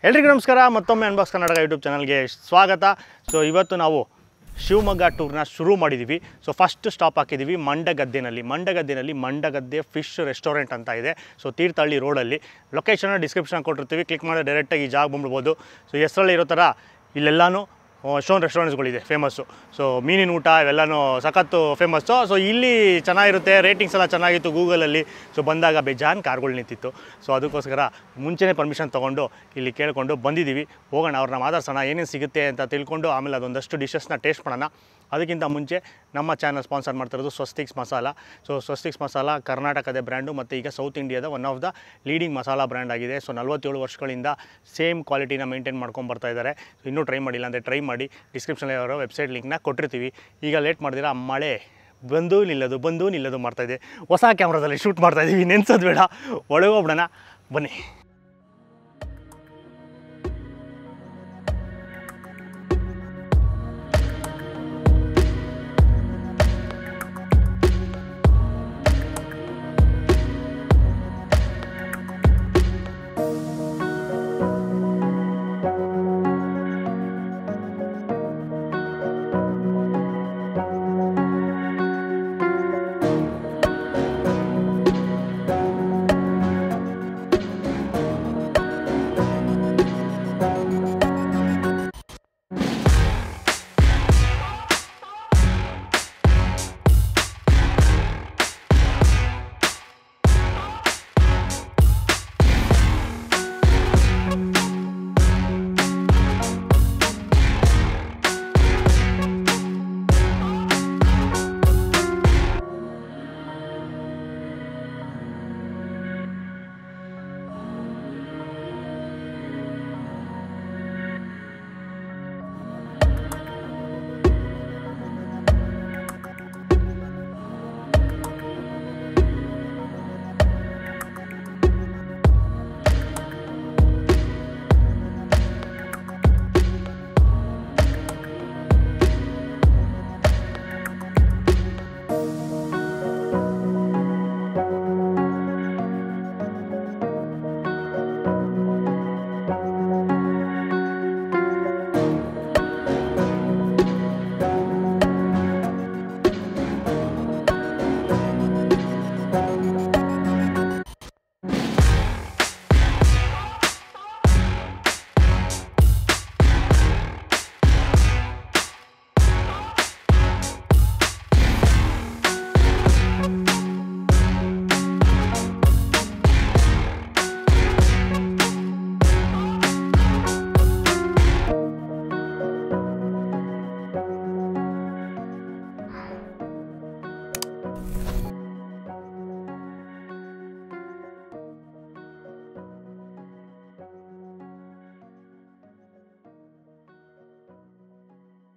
ಎಲ್ರಿಗೂ ನಮಸ್ಕಾರ ಮತ್ತೊಮ್ಮೆ ಅನ್ಬಾಕ್ಸ್ ಕರ್ನಾಟಕ ಯೂಟ್ಯೂಬ್ ಚಾನಲ್ಗೆ ಸ್ವಾಗತ. ಸೊ ಇವತ್ತು ನಾವು ಶಿವಮೊಗ್ಗ ಟೂರ್ನ ಶುರು ಮಾಡಿದ್ದೀವಿ. ಸೊ ಫಸ್ಟ್ ಸ್ಟಾಪ್ ಹಾಕಿದ್ದೀವಿ ಮಂಡಗದ್ದೆನಲ್ಲಿ. ಮಂಡಗದ್ದೆ ಫಿಶ್ ರೆಸ್ಟೋರೆಂಟ್ ಅಂತ ಇದೆ. ಸೊ ತೀರ್ಥಹಳ್ಳಿ ರೋಡಲ್ಲಿ. ಲೊಕೇಶನ್ನ ಡಿಸ್ಕ್ರಿಪ್ಷನ್ ಕೊಟ್ಟಿರ್ತೀವಿ, ಕ್ಲಿಕ್ ಮಾಡಿದ್ರೆ ಡೈರೆಕ್ಟಾಗಿ ಈ ಜಾಗ ಬಂದ್ಬಿಡ್ಬೋದು. ಸೊ ಹೆಸರಲ್ಲಿ ಇರೋ ಥರ ಇಲ್ಲೆಲ್ಲನೂ ಅಷ್ಟೊಂದು ರೆಸ್ಟೋರೆಂಟ್ಸ್ಗಳಿದೆ ಫೇಮಸ್ಸು. ಸೊ ಮೀನಿನ ಊಟ ಇವೆಲ್ಲನೂ ಸಖತ್ತು ಫೇಮಸ್ಸು. ಸೊ ಇಲ್ಲಿ ಚೆನ್ನಾಗಿರುತ್ತೆ, ರೇಟಿಂಗ್ಸ್ ಎಲ್ಲ ಚೆನ್ನಾಗಿತ್ತು ಗೂಗಲಲ್ಲಿ. ಸೊ ಬಂದಾಗ ಬೇಜಾನ್ ಕಾರ್ಗಳು ನಿಂತಿತ್ತು. ಸೊ ಅದಕ್ಕೋಸ್ಕರ ಮುಂಚೆನೇ ಪರ್ಮಿಷನ್ ತೊಗೊಂಡು ಇಲ್ಲಿ ಕೇಳಿಕೊಂಡು ಬಂದಿದ್ದೀವಿ. ಹೋಗೋಣ, ಅವ್ರನ್ನ ಮಾತಾಡ್ಸೋಣ, ಏನೇನು ಸಿಗುತ್ತೆ ಅಂತ ತಿಳ್ಕೊಂಡು ಆಮೇಲೆ ಅದೊಂದಷ್ಟು ಡಿಶಸ್ನ ಟೇಸ್ಟ್ ಮಾಡೋಣ. ಅದಕ್ಕಿಂತ ಮುಂಚೆ ನಮ್ಮ ಚಾನಲ್ ಸ್ಪಾನ್ಸರ್ ಮಾಡ್ತಿರೋದು ಸ್ವಸ್ತಿಕ್ಸ್ ಮಸಾಲ. ಸೊ ಸ್ವಸ್ತಿಕ್ಸ್ ಮಸಾಲ ಕರ್ನಾಟಕದ ಬ್ರ್ಯಾಂಡು ಮತ್ತು ಈಗ ಸೌತ್ ಇಂಡಿಯಾದ one of the leading masala brand ಆಗಿದೆ. ಸೊ 47 ವರ್ಷಗಳಿಂದ ಸೇಮ್ ಕ್ವಾಲಿಟಿನ ಮೇಂಟೈನ್ ಮಾಡ್ಕೊಂಡು ಬರ್ತಾ ಇದ್ದಾರೆ. ಸೊ ಇನ್ನೂ ಟ್ರೈ ಮಾಡಿಲ್ಲ ಅಂದರೆ ಟ್ರೈ ಮಾಡಿ, ಡಿಸ್ಕ್ರಿಪ್ಷನಲ್ಲಿ ಅವರ ವೆಬ್ಸೈಟ್ ಲಿಂಕ್ನ ಕೊಟ್ಟಿರ್ತೀವಿ. ಈಗ ಲೇಟ್ ಮಾಡಿದಿರ, ಮಳೆ ಬಂದು ನಿಲ್ಲೋದು ಮಾಡ್ತಾಯಿದೆ. ಹೊಸ ಕ್ಯಾಮ್ರಾದಲ್ಲಿ ಶೂಟ್ ಮಾಡ್ತಾಯಿದ್ದೀವಿ, ನೆನ್ಸೋದು ಬೇಡ. ಒಳಗೋಗ್ಬಿಡೋಣ ಬನ್ನಿ.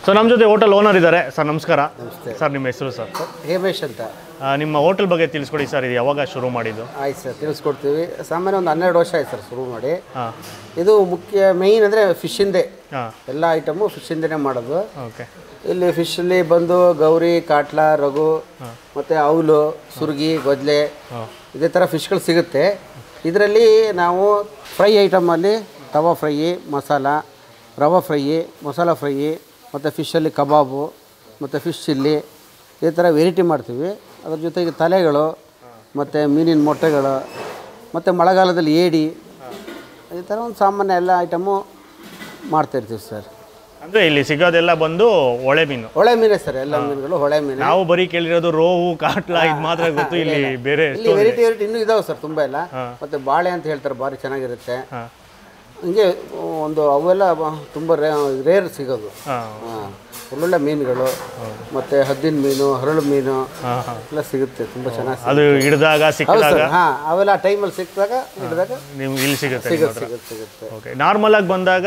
ಸೊ ನಮ್ಮ ಜೊತೆ ಹೋಟೆಲ್ ಓನರ್ ಇದ್ದಾರೆ. ಸರ್ ನಮಸ್ಕಾರ. ಸರ್ ನಿಮ್ಮ ಹೆಸರು? ಸರ್ ಹೇಮೇಶ್ ಅಂತ. ನಿಮ್ಮ ಹೋಟೆಲ್ ಬಗ್ಗೆ ತಿಳಿಸ್ಕೊಡಿ ಸರ್. ಇದು ಯಾವಾಗ ಶುರು ಮಾಡಿದ್ದು? ಆಯ್ತು ಸರ್, ತಿಳಿಸ್ಕೊಡ್ತೀವಿ. ಸಾಮಾನ್ಯ ಒಂದು 12 ವರ್ಷ ಆಯ್ತು ಸರ್ ಶುರು ಮಾಡಿ. ಇದು ಮೇಯ್ನ್ ಅಂದರೆ ಫಿಶಿಂದೇ, ಎಲ್ಲ ಐಟಮು ಫಿಶಿಂದೇ ಮಾಡೋದು. ಓಕೆ. ಇಲ್ಲಿ ಫಿಶಲ್ಲಿ ಬಂದು ಗೌರಿ, ಕಾಟ್ಲಾ, ರಘು ಮತ್ತು ಔಲು, ಸುರ್ಗಿ, ಗೊಜ್ಲೆ ಇದೇ ಥರ ಫಿಶ್ಗಳು ಸಿಗುತ್ತೆ. ಇದರಲ್ಲಿ ನಾವು ಫ್ರೈ ಐಟಮಲ್ಲಿ ತವಾ ಫ್ರೈ, ಮಸಾಲ, ರವಾ ಫ್ರೈ, ಮಸಾಲ ಫ್ರೈ ಮತ್ತು ಫಿಶಲ್ಲಿ ಕಬಾಬು ಮತ್ತು ಫಿಶ್ ಚಿಲ್ಲಿ ಈ ಥರ ವೆರೈಟಿ ಮಾಡ್ತೀವಿ. ಅದ್ರ ಜೊತೆಗೆ ತಲೆಗಳು ಮತ್ತು ಮೀನಿನ ಮೊಟ್ಟೆಗಳು ಮತ್ತು ಮಳೆಗಾಲದಲ್ಲಿ ಏಡಿ ಈ ಥರ ಒಂದು ಸಾಮಾನ್ಯ ಎಲ್ಲ ಐಟಮು ಮಾಡ್ತಾಯಿರ್ತೀವಿ ಸರ್. ಅಂದರೆ ಇಲ್ಲಿ ಸಿಗೋದೆಲ್ಲ ಬಂದು ಹೊಳೆ ಮೀನೇ ಸರ್, ಎಲ್ಲ ಮೀನುಗಳು ಹೊಳೆ ಮೀನು. ನಾವು ಬರೀ ಕೇಳಿರೋದು ರೋಹು, ಕಾಟ್ಲಾ ಇದು ಮಾತ್ರ ಗೊತ್ತು. ಇಲ್ಲಿ ಬೇರೆ ವೆರೈಟಿ ಇನ್ನೂ ಇದಾವೆ ಸರ್, ತುಂಬ ಎಲ್ಲ. ಮತ್ತು ಬಾಳೆ ಅಂತ ಹೇಳ್ತಾರೆ, ಭಾರಿ ಚೆನ್ನಾಗಿರುತ್ತೆ. ಹಂಗೆ ಒಂದು ಅವೆಲ್ಲ ತುಂಬ ರೇರ್ ಸಿಗೋದು. ಒಳ್ಳೊಳ್ಳೆ ಮೀನುಗಳು ಮತ್ತು ಹದ್ದಿನ ಮೀನು ಹರಳು ಮೀನು ಎಲ್ಲ ಸಿಗುತ್ತೆ ತುಂಬ ಚೆನ್ನಾಗಿ ಅದು ಹಿಡಿದಾಗ ಸಿಕ್ಕಿದಾಗ ಹಾಂ ಅವೆಲ್ಲ ಟೈಮಲ್ಲಿ ಸಿಕ್ಕಿದಾಗ ಹಿಡಿದಾಗ ನಿಮ್ಗೆ ಇಲ್ಲಿ ಸಿಗುತ್ತೆ ಸಿಗುತ್ತೆ ಓಕೆ ನಾರ್ಮಲ್ ಆಗಿ ಬಂದಾಗ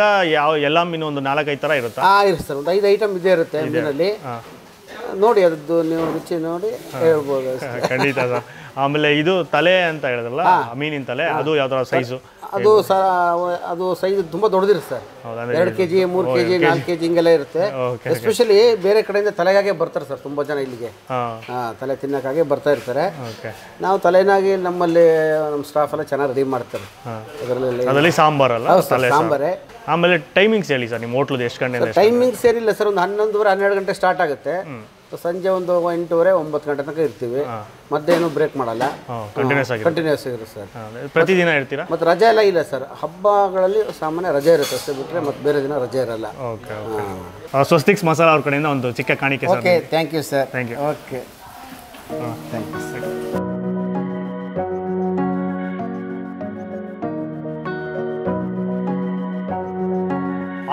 ಎಲ್ಲ ಮೀನು ಒಂದು 4-5 ಥರ ಇರುತ್ತೆ ಇರುತ್ತೆ ಸರ್ ಒಂದು 5 ಐಟಮ್ ಇದೇ ಇರುತ್ತೆ ಮೀನಲ್ಲಿ ನೋಡಿ ಅದದ್ದು ನೀವು ರುಚಿ ನೋಡಿ ಹೇಳ್ಬೋದು ಖಂಡಿತ ಸರ್ ಆಮೇಲೆ ಇದು ತಲೆ ಅಂತ ಹೇಳಿದ್ರಲ್ಲ ಮೀನಿನ ತಲೆ ಅದು ಯಾವ ಥರ ಸೈಜು ಅದು ಸೈಜ್ ತುಂಬ ದೊಡ್ಡದಿರುತ್ತೆ ಸರ್ 2 kg 3 kg 4 kg ಹಿಂಗೆಲ್ಲ ಇರುತ್ತೆ ಎಸ್ಪೆಷಲಿ ಬೇರೆ ಕಡೆಯಿಂದ ತಲೆಗಾಗೆ ಬರ್ತಾರೆ ಸರ್ ತುಂಬ ಜನ ಇಲ್ಲಿಗೆ ತಲೆ ತಿನ್ನೋಕ್ಕಾಗೆ ಬರ್ತಾ ಇರ್ತಾರೆ ನಾವು ತಲೆನಾಗಿ ನಮ್ಮಲ್ಲಿ ನಮ್ಮ ಸ್ಟಾಫ್ ಎಲ್ಲ ಚೆನ್ನಾಗಿ ರೆಡಿ ಮಾಡ್ತಾರೆ ಅದರಲ್ಲಿ ಸಾಂಬಾರಲ್ಲ ಸಾಂಬಾರೇ ಆಮೇಲೆ ಟೈಮಿಂಗ್ಸ್ ಹೇಳಿ ಸರ್ ನಿಮ್ಮ ಹೋಟ್ಲದು ಎಷ್ಟು ಗಂಟೆ ಟೈಮಿಂಗ್ಸ್ ಏನಿಲ್ಲ ಸರ್ ಒಂದು 11:30 12 ಗಂಟೆ ಸ್ಟಾರ್ಟ್ ಆಗುತ್ತೆ ಸಂಜೆ ಒಂದು 8:30 9 ಗಂಟೆ ತನಕ ಇರ್ತೀವಿ ಮಧ್ಯಾಹ್ನ ಬ್ರೇಕ್ ಮಾಡಲ್ಲ ಕಂಟಿನ್ಯೂಸ್ ಇರುತ್ತೆ ಸರ್ ಪ್ರತಿದಿನ ಇರ್ತೀರಾ ಮತ್ತು ರಜೆ ಎಲ್ಲ ಇಲ್ಲ ಸರ್ ಹಬ್ಬಗಳಲ್ಲಿ ಸಾಮಾನ್ಯ ರಜೆ ಇರುತ್ತೆ ಅಷ್ಟೇ ಬಿಟ್ಟರೆ ಮತ್ತೆ ಬೇರೆ ದಿನ ರಜೆ ಇರಲ್ಲ ಓಕೆ ಸ್ವಸ್ತಿಕ್ಸ್ ಮಸಾಲ ಅವ್ರ ಕಡೆಯಿಂದ ಒಂದು ಚಿಕ್ಕ ಕಾಣಿಕೆ sir okay thank you sir thank you okay thank you sir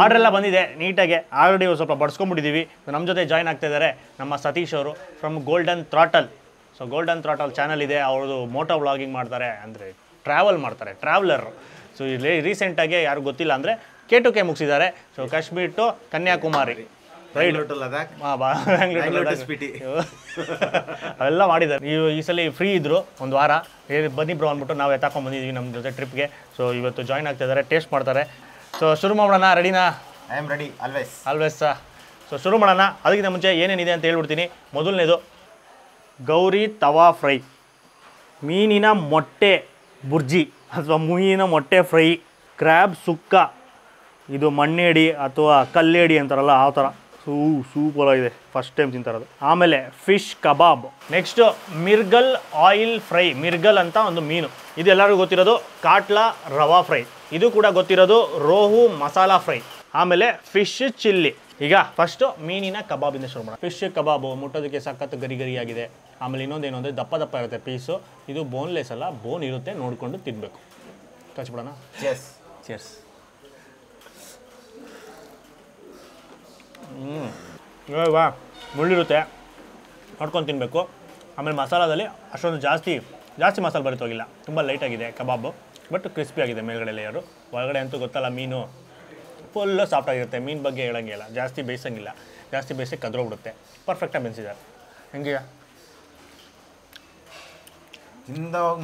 order ಎಲ್ಲ ಬಂದಿದೆ ನೀಟಾಗಿ ಆಲ್ರೆಡಿ ಸ್ವಲ್ಪ ಬಡ್ಸ್ಕೊಂಡ್ಬಿಟ್ಟಿದ್ದೀವಿ ನಮ್ಮ ಜೊತೆ ಜಾಯ್ನ್ ಆಗ್ತಾ ಇದ್ದಾರೆ ನಮ್ಮ ಸತೀಶ್ ಅವರು from golden throttle so golden throttle channel ಇದೆ ಅವ್ರದ್ದು ಮೋಟೋ ವ್ಲಾಗಿಂಗ್ ಮಾಡ್ತಾರೆ ಅಂದರೆ ಟ್ರಾವೆಲ್ ಮಾಡ್ತಾರೆ ಟ್ರಾವೆಲರ್ ಸೊ ಇಲ್ಲಿ ರೀಸೆಂಟಾಗಿ ಯಾರು ಗೊತ್ತಿಲ್ಲ ಅಂದರೆ K2K ಮುಗಿಸಿದ್ದಾರೆ so Kashmir to Kanyakumari ride ಅವೆಲ್ಲ ಮಾಡಿದ್ದಾರೆ ನೀವು ಈ ಸಲ ಫ್ರೀ ಇದ್ದರು ಒಂದು ವಾರ ಬನ್ನಿ ಬ್ರೋ ಅಂದ್ಬಿಟ್ಟು ನಾವು ಎತ್ತಾಕೊಂಡು ಬಂದಿದ್ದೀವಿ ನಮ್ಮ ಜೊತೆ ಟ್ರಿಪ್ಗೆ ಸೊ ಇವತ್ತು ಜಾಯ್ನ್ ಆಗ್ತಾ ಇದ್ದಾರೆ ಟೇಸ್ಟ್ ಮಾಡ್ತಾರೆ ಸೊ ಶುರು ಮಾಡೋಣ ರೆಡಿನಾ I am ready always so ಶುರು ಮಾಡೋಣ ಅದಕ್ಕಿಂತ ಮುಂಚೆ ಏನೇನಿದೆ ಅಂತ ಹೇಳ್ಬಿಡ್ತೀನಿ ಮೊದಲನೇದು ಗೌರಿ ತವಾ ಫ್ರೈ ಮೀನಿನ ಮೊಟ್ಟೆ ಬುರ್ಜಿ ಅಥವಾ ಮೀನಿನ ಮೊಟ್ಟೆ ಫ್ರೈ ಕ್ರ್ಯಾಬ್ ಸುಕ್ಕ ಇದು ಮಣ್ಣೇಡಿ ಅಥವಾ ಕಲ್ಲೇಡಿ ಅಂತಾರಲ್ಲ ಆ ಥರ ಸೂಪರಾಗಿದೆ ಫಸ್ಟ್ ಟೈಮ್ ತಿಂತಾರದು ಆಮೇಲೆ ಫಿಶ್ ಕಬಾಬ್ ನೆಕ್ಸ್ಟು ಮಿರ್ಗಲ್ ಆಯಿಲ್ ಫ್ರೈ ಮಿರ್ಗಲ್ ಅಂತ ಒಂದು ಮೀನು ಇದು ಎಲ್ಲರಿಗೂ ಗೊತ್ತಿರೋದು ಕಾಟ್ಲಾ ರವಾ ಫ್ರೈ ಇದು ಕೂಡ ಗೊತ್ತಿರೋದು ರೋಹು ಮಸಾಲಾ ಫ್ರೈ ಆಮೇಲೆ ಫಿಶ್ ಚಿಲ್ಲಿ ಈಗ ಫಸ್ಟು ಮೀನಿನ ಕಬಾಬಿಂದ ಶುರು ಮಾಡೋಣ ಫಿಶ್ ಕಬಾಬು ಮುಟ್ಟೋದಕ್ಕೆ ಸಖತ್ತು ಗರಿಗರಿಯಾಗಿದೆ ಆಮೇಲೆ ಇನ್ನೊಂದೇನು ಅಂದರೆ ದಪ್ಪ ದಪ್ಪ ಇರುತ್ತೆ ಪೀಸು ಇದು ಬೋನ್ಲೆಸ್ ಅಲ್ಲ ಬೋನ್ ಇರುತ್ತೆ ನೋಡಿಕೊಂಡು ತಿನ್ನಬೇಕು ಕಚ್ಬಿಡೋಣ ಚೇರ್ಸ್ ವಾ ಮುಳ್ಳಿರುತ್ತೆ ನೋಡ್ಕೊಂಡು ತಿನ್ನಬೇಕು ಆಮೇಲೆ ಮಸಾಲದಲ್ಲಿ ಅಷ್ಟೊಂದು ಜಾಸ್ತಿ ಮಸಾಲೆ ಬರುತ್ತೋಗಿಲ್ಲ ತುಂಬ ಲೈಟಾಗಿದೆ ಕಬಾಬು ಬಟ್ ಕ್ರಿಸ್ಪಿ ಆಗಿದೆ ಮೇಲ್ಗಡೆ ಲೇಯರು ಒಳಗಡೆ ಅಂತೂ ಗೊತ್ತಲ್ಲ ಮೀನು ಫುಲ್ಲು ಸಾಫ್ಟಾಗಿರುತ್ತೆ ಮೀನು ಬಗ್ಗೆ ಹೇಳೋಂಗಿಲ್ಲ ಜಾಸ್ತಿ ಬೇಯಿಸೋಂಗಿಲ್ಲ ಜಾಸ್ತಿ ಬೇಯಿಸಿ ಕದ್ರೋಗ್ಬಿಡುತ್ತೆ ಪರ್ಫೆಕ್ಟಾಗಿ ಬೆಳೆಸಿದ್ದಾರೆ ಹೆಂಗೆ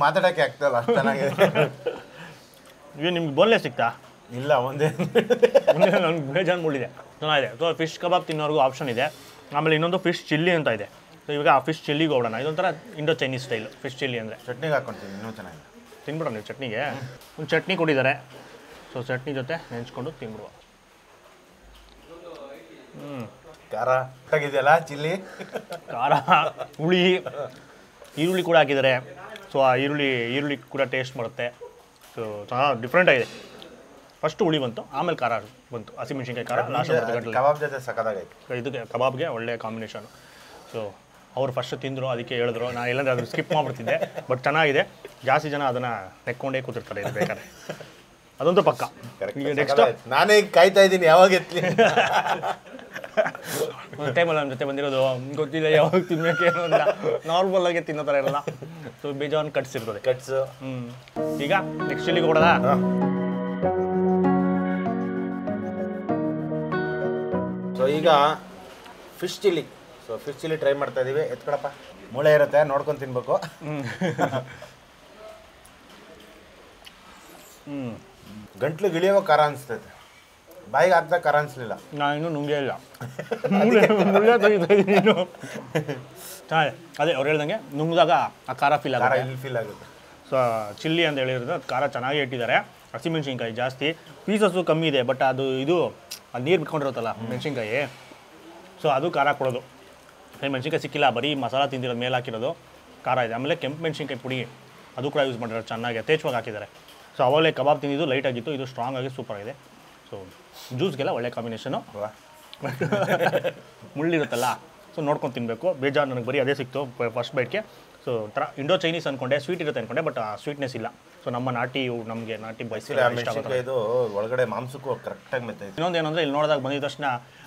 ಮಾತಾಡೋಕ್ಕೆ ಆಗ್ತಲ್ಲ ಚೆನ್ನಾಗಿದೆ ಈಗ ನಿಮ್ಗೆ ಬೋನ್ಲೆಸ್ ಸಿಗ್ತಾ ಇಲ್ಲ ಒಂದೇ ನನಗೆ ಬೇಜಾನ್ ಮೂಡಿದೆ ಚೆನ್ನಾಗಿದೆ ಸೊ ಫಿಶ್ ಕಬಾಬ್ ತಿನ್ನೋರ್ಗೂ ಆಪ್ಷನ್ ಇದೆ ಆಮೇಲೆ ಇನ್ನೊಂದು ಫಿಶ್ ಚಿಲ್ಲಿ ಅಂತ ಇದೆ ಸೊ ಇವಾಗ ಆ ಫಿಶ್ ಚಿಲ್ಲಿಗೆ ಹೋಗೋಣ ಇದೊಂಥರ Indo Chinese style fish chilli ಅಂದರೆ ಚಟ್ನಿಗೆ ಹಾಕ್ಕೊಳ್ತೀನಿ ಇನ್ನೂ ಚೆನ್ನಾಗಿದೆ ತಿನ್ಬಿಡೋಣ ನೀವು ಚಟ್ನಿಗೆ ಒಂದು ಚಟ್ನಿ ಕೊಟ್ಟಿದ್ದಾರೆ ಸೊ ಚಟ್ನಿ ಜೊತೆ ನೆಂಚ್ಕೊಂಡು ತಿನ್ಬಿಡುವ ಖಾರ ಆಗಿದೆಯಲ್ಲ ಚಿಲ್ಲಿ ಖಾರ ಹುಳಿ ಈರುಳ್ಳಿ ಕೂಡ ಹಾಕಿದ್ದಾರೆ ಸೊ ಆ ಈರುಳ್ಳಿ ಕೂಡ ಟೇಸ್ಟ್ ಮಾಡುತ್ತೆ ಸೊ ಚೆನ್ನಾಗಿ ಡಿಫ್ರೆಂಟ್ ಆಗಿದೆ ಫಸ್ಟು ಹುಳಿ ಬಂತು ಆಮೇಲೆ ಖಾರ ಬಂತು ಹಸಿಮೆಣ್ಸಿನ್ಕಾಯಿ ಖಾರ ಕಬಾಬ್ ಜೊತೆ ಸಕ್ಕತ್ತಾಗೈತೆ ಇದಕ್ಕೆ ಕಬಾಬ್ಗೆ ಒಳ್ಳೆಯ ಕಾಂಬಿನೇಷನು ಸೊ ಅವ್ರು ಫಸ್ಟ್ ತಿಂದರು ಅದಕ್ಕೆ ಹೇಳಿದ್ರು ನಾನು ಎಲ್ಲಂದ್ರೆ ಅದನ್ನು ಸ್ಕಿಪ್ ಮಾಡಿಬಿಡ್ತಿದ್ದೆ ಬಟ್ ಚೆನ್ನಾಗಿದೆ ಜಾಸ್ತಿ ಜನ ಅದನ್ನು ನೆಕ್ಕೊಂಡೇ ಕೂತಿರ್ತಾರೆ ಇದು ಬೇಕಾದ್ರೆ ಅದೊಂದು ಪಕ್ಕ ಈಗ ನೆಕ್ಸ್ಟ್ ನಾನೇ ಕಾಯ್ತಾ ಇದ್ದೀನಿ ಯಾವಾಗ ಎತ್ಲಿ ಒಂದು ಟೈಮಲ್ಲಿ ನನ್ನ ಜೊತೆ ಬಂದಿರೋದು ಗೊತ್ತಿಲ್ಲ ಯಾವಾಗ ತಿನ್ನಬೇಕು ಅಂತ ನಾರ್ಮಲ್ ಆಗಿ ತಿನ್ನೋ ಥರ ಇರಲ್ಲ ಸೊ ಬೇಜಾನ್ ಕಟ್ಸಿರ್ತದೆ ಕಟ್ಸು ಈಗ ನೆಕ್ಸ್ಟ್ ಇಲ್ಲಿಗೆ ಕೊಡೋದಾ ಸೊ ಈಗ fish chilli fish chilli try ಮಾಡ್ತಾ ಇದೀವಿ ಎತ್ಕೊಳಪ್ಪ ಮೂಳೆ ಇರುತ್ತೆ ನೋಡ್ಕೊಂಡು ತಿನ್ಬೇಕು ಗಂಟ್ಲು ಗಿಳಿಯೋ ಖಾರ ಅನಿಸ್ತೈತೆ ಬಾಯಿಗೆ ಹಾಕ್ದಾಗ ಖಾರ ಅನಿಸ್ಲಿಲ್ಲ ನಾನು ಇನ್ನೂ ನುಂಗೇ ಇಲ್ಲ ಅದೇ ಅವ್ರು ಹೇಳ್ದಂಗೆ ನುಂಗಿದಾಗ ಆ ಖಾರ ಫೀಲ್ ಆಗುತ್ತೆ ಸೊ ಚಿಲ್ಲಿ ಅಂತ ಹೇಳಿರೋದು ಖಾರ ಚೆನ್ನಾಗಿ ಇಟ್ಟಿದ್ದಾರೆ ಹಸಿಮೆಣ್ಸಿನ್ಕಾಯಿ ಜಾಸ್ತಿ ಪೀಸಸ್ಸು ಕಮ್ಮಿ ಇದೆ ಬಟ್ ಅದು ನೀರು ಬಿಟ್ಕೊಂಡಿರುತ್ತಲ್ಲ ಮೆಣಸಿನ್ಕಾಯಿ ಸೊ ಅದು ಖಾರ ಕೊಡೋದು ಮೆಣಸಿನ್ಕಾಯಿ ಸಿಕ್ಕಿಲ್ಲ ಬರೀ ಮಸಾಲ ತಿಂದಿರೋದು ಮೇಲೆ ಹಾಕಿರೋದು ಖಾರ ಇದೆ ಆಮೇಲೆ ಕೆಂಪು ಮೆಣಸಿನ್ಕಾಯಿ ಪುಡಿ ಅದು ಕೂಡ ಯೂಸ್ ಮಾಡಿರೋದು ಚೆನ್ನಾಗಿ ಯಥೇಚ್ಛವಾಗಿ ಹಾಕಿದ್ದಾರೆ ಸೊ ಅವಾಗಲೇ ಕಬಾಬ್ ತಿಂದಿದ್ದು ಲೈಟ್ ಆಗಿತ್ತು ಇದು ಸ್ಟ್ರಾಂಗ್ ಆಗಿ ಸೂಪರ್ ಆಗಿದೆ ಸೊ ಜ್ಯೂಸ್ಗೆಲ್ಲ ಒಳ್ಳೆ ಕಾಂಬಿನೇಷನು ಬಟ್ ಮುಳ್ಳಿರುತ್ತಲ್ಲ ಸೊ ನೋಡ್ಕೊಂಡು ತಿನ್ನಬೇಕು ಬೇಜಾರು ನನಗೆ ಬರೀ ಅದೇ ಸಿಕ್ತು ಫಸ್ಟ್ ಬೈಟ್ಗೆ ಸೊ ಇಂಡೋ ಚೈನೀಸ್ ಅಂದ್ಕೊಂಡೆ ಸ್ವೀಟ್ ಇರುತ್ತೆ ಅಂದ್ಕೊಂಡೆ ಬಟ್ ಆ ಸ್ವೀಟ್ನೆಸ್ ಇಲ್ಲ ಸೊ ನಮ್ಮ ನಾಟಿ ನಮಗೆ ನಾಟಿ ಬಾಯ್ಸ್ ಇದು ಒಳಗಡೆ ಮಾಂಸಕ್ಕೂ ಕರೆಕ್ಟಾಗಿ ಮೆತ್ತೈತೆ. ಇನ್ನೊಂದು ಏನಂದರೆ ಇಲ್ಲಿ ನೋಡಿದಾಗ ಬಂದಿದ ತಕ್ಷಣ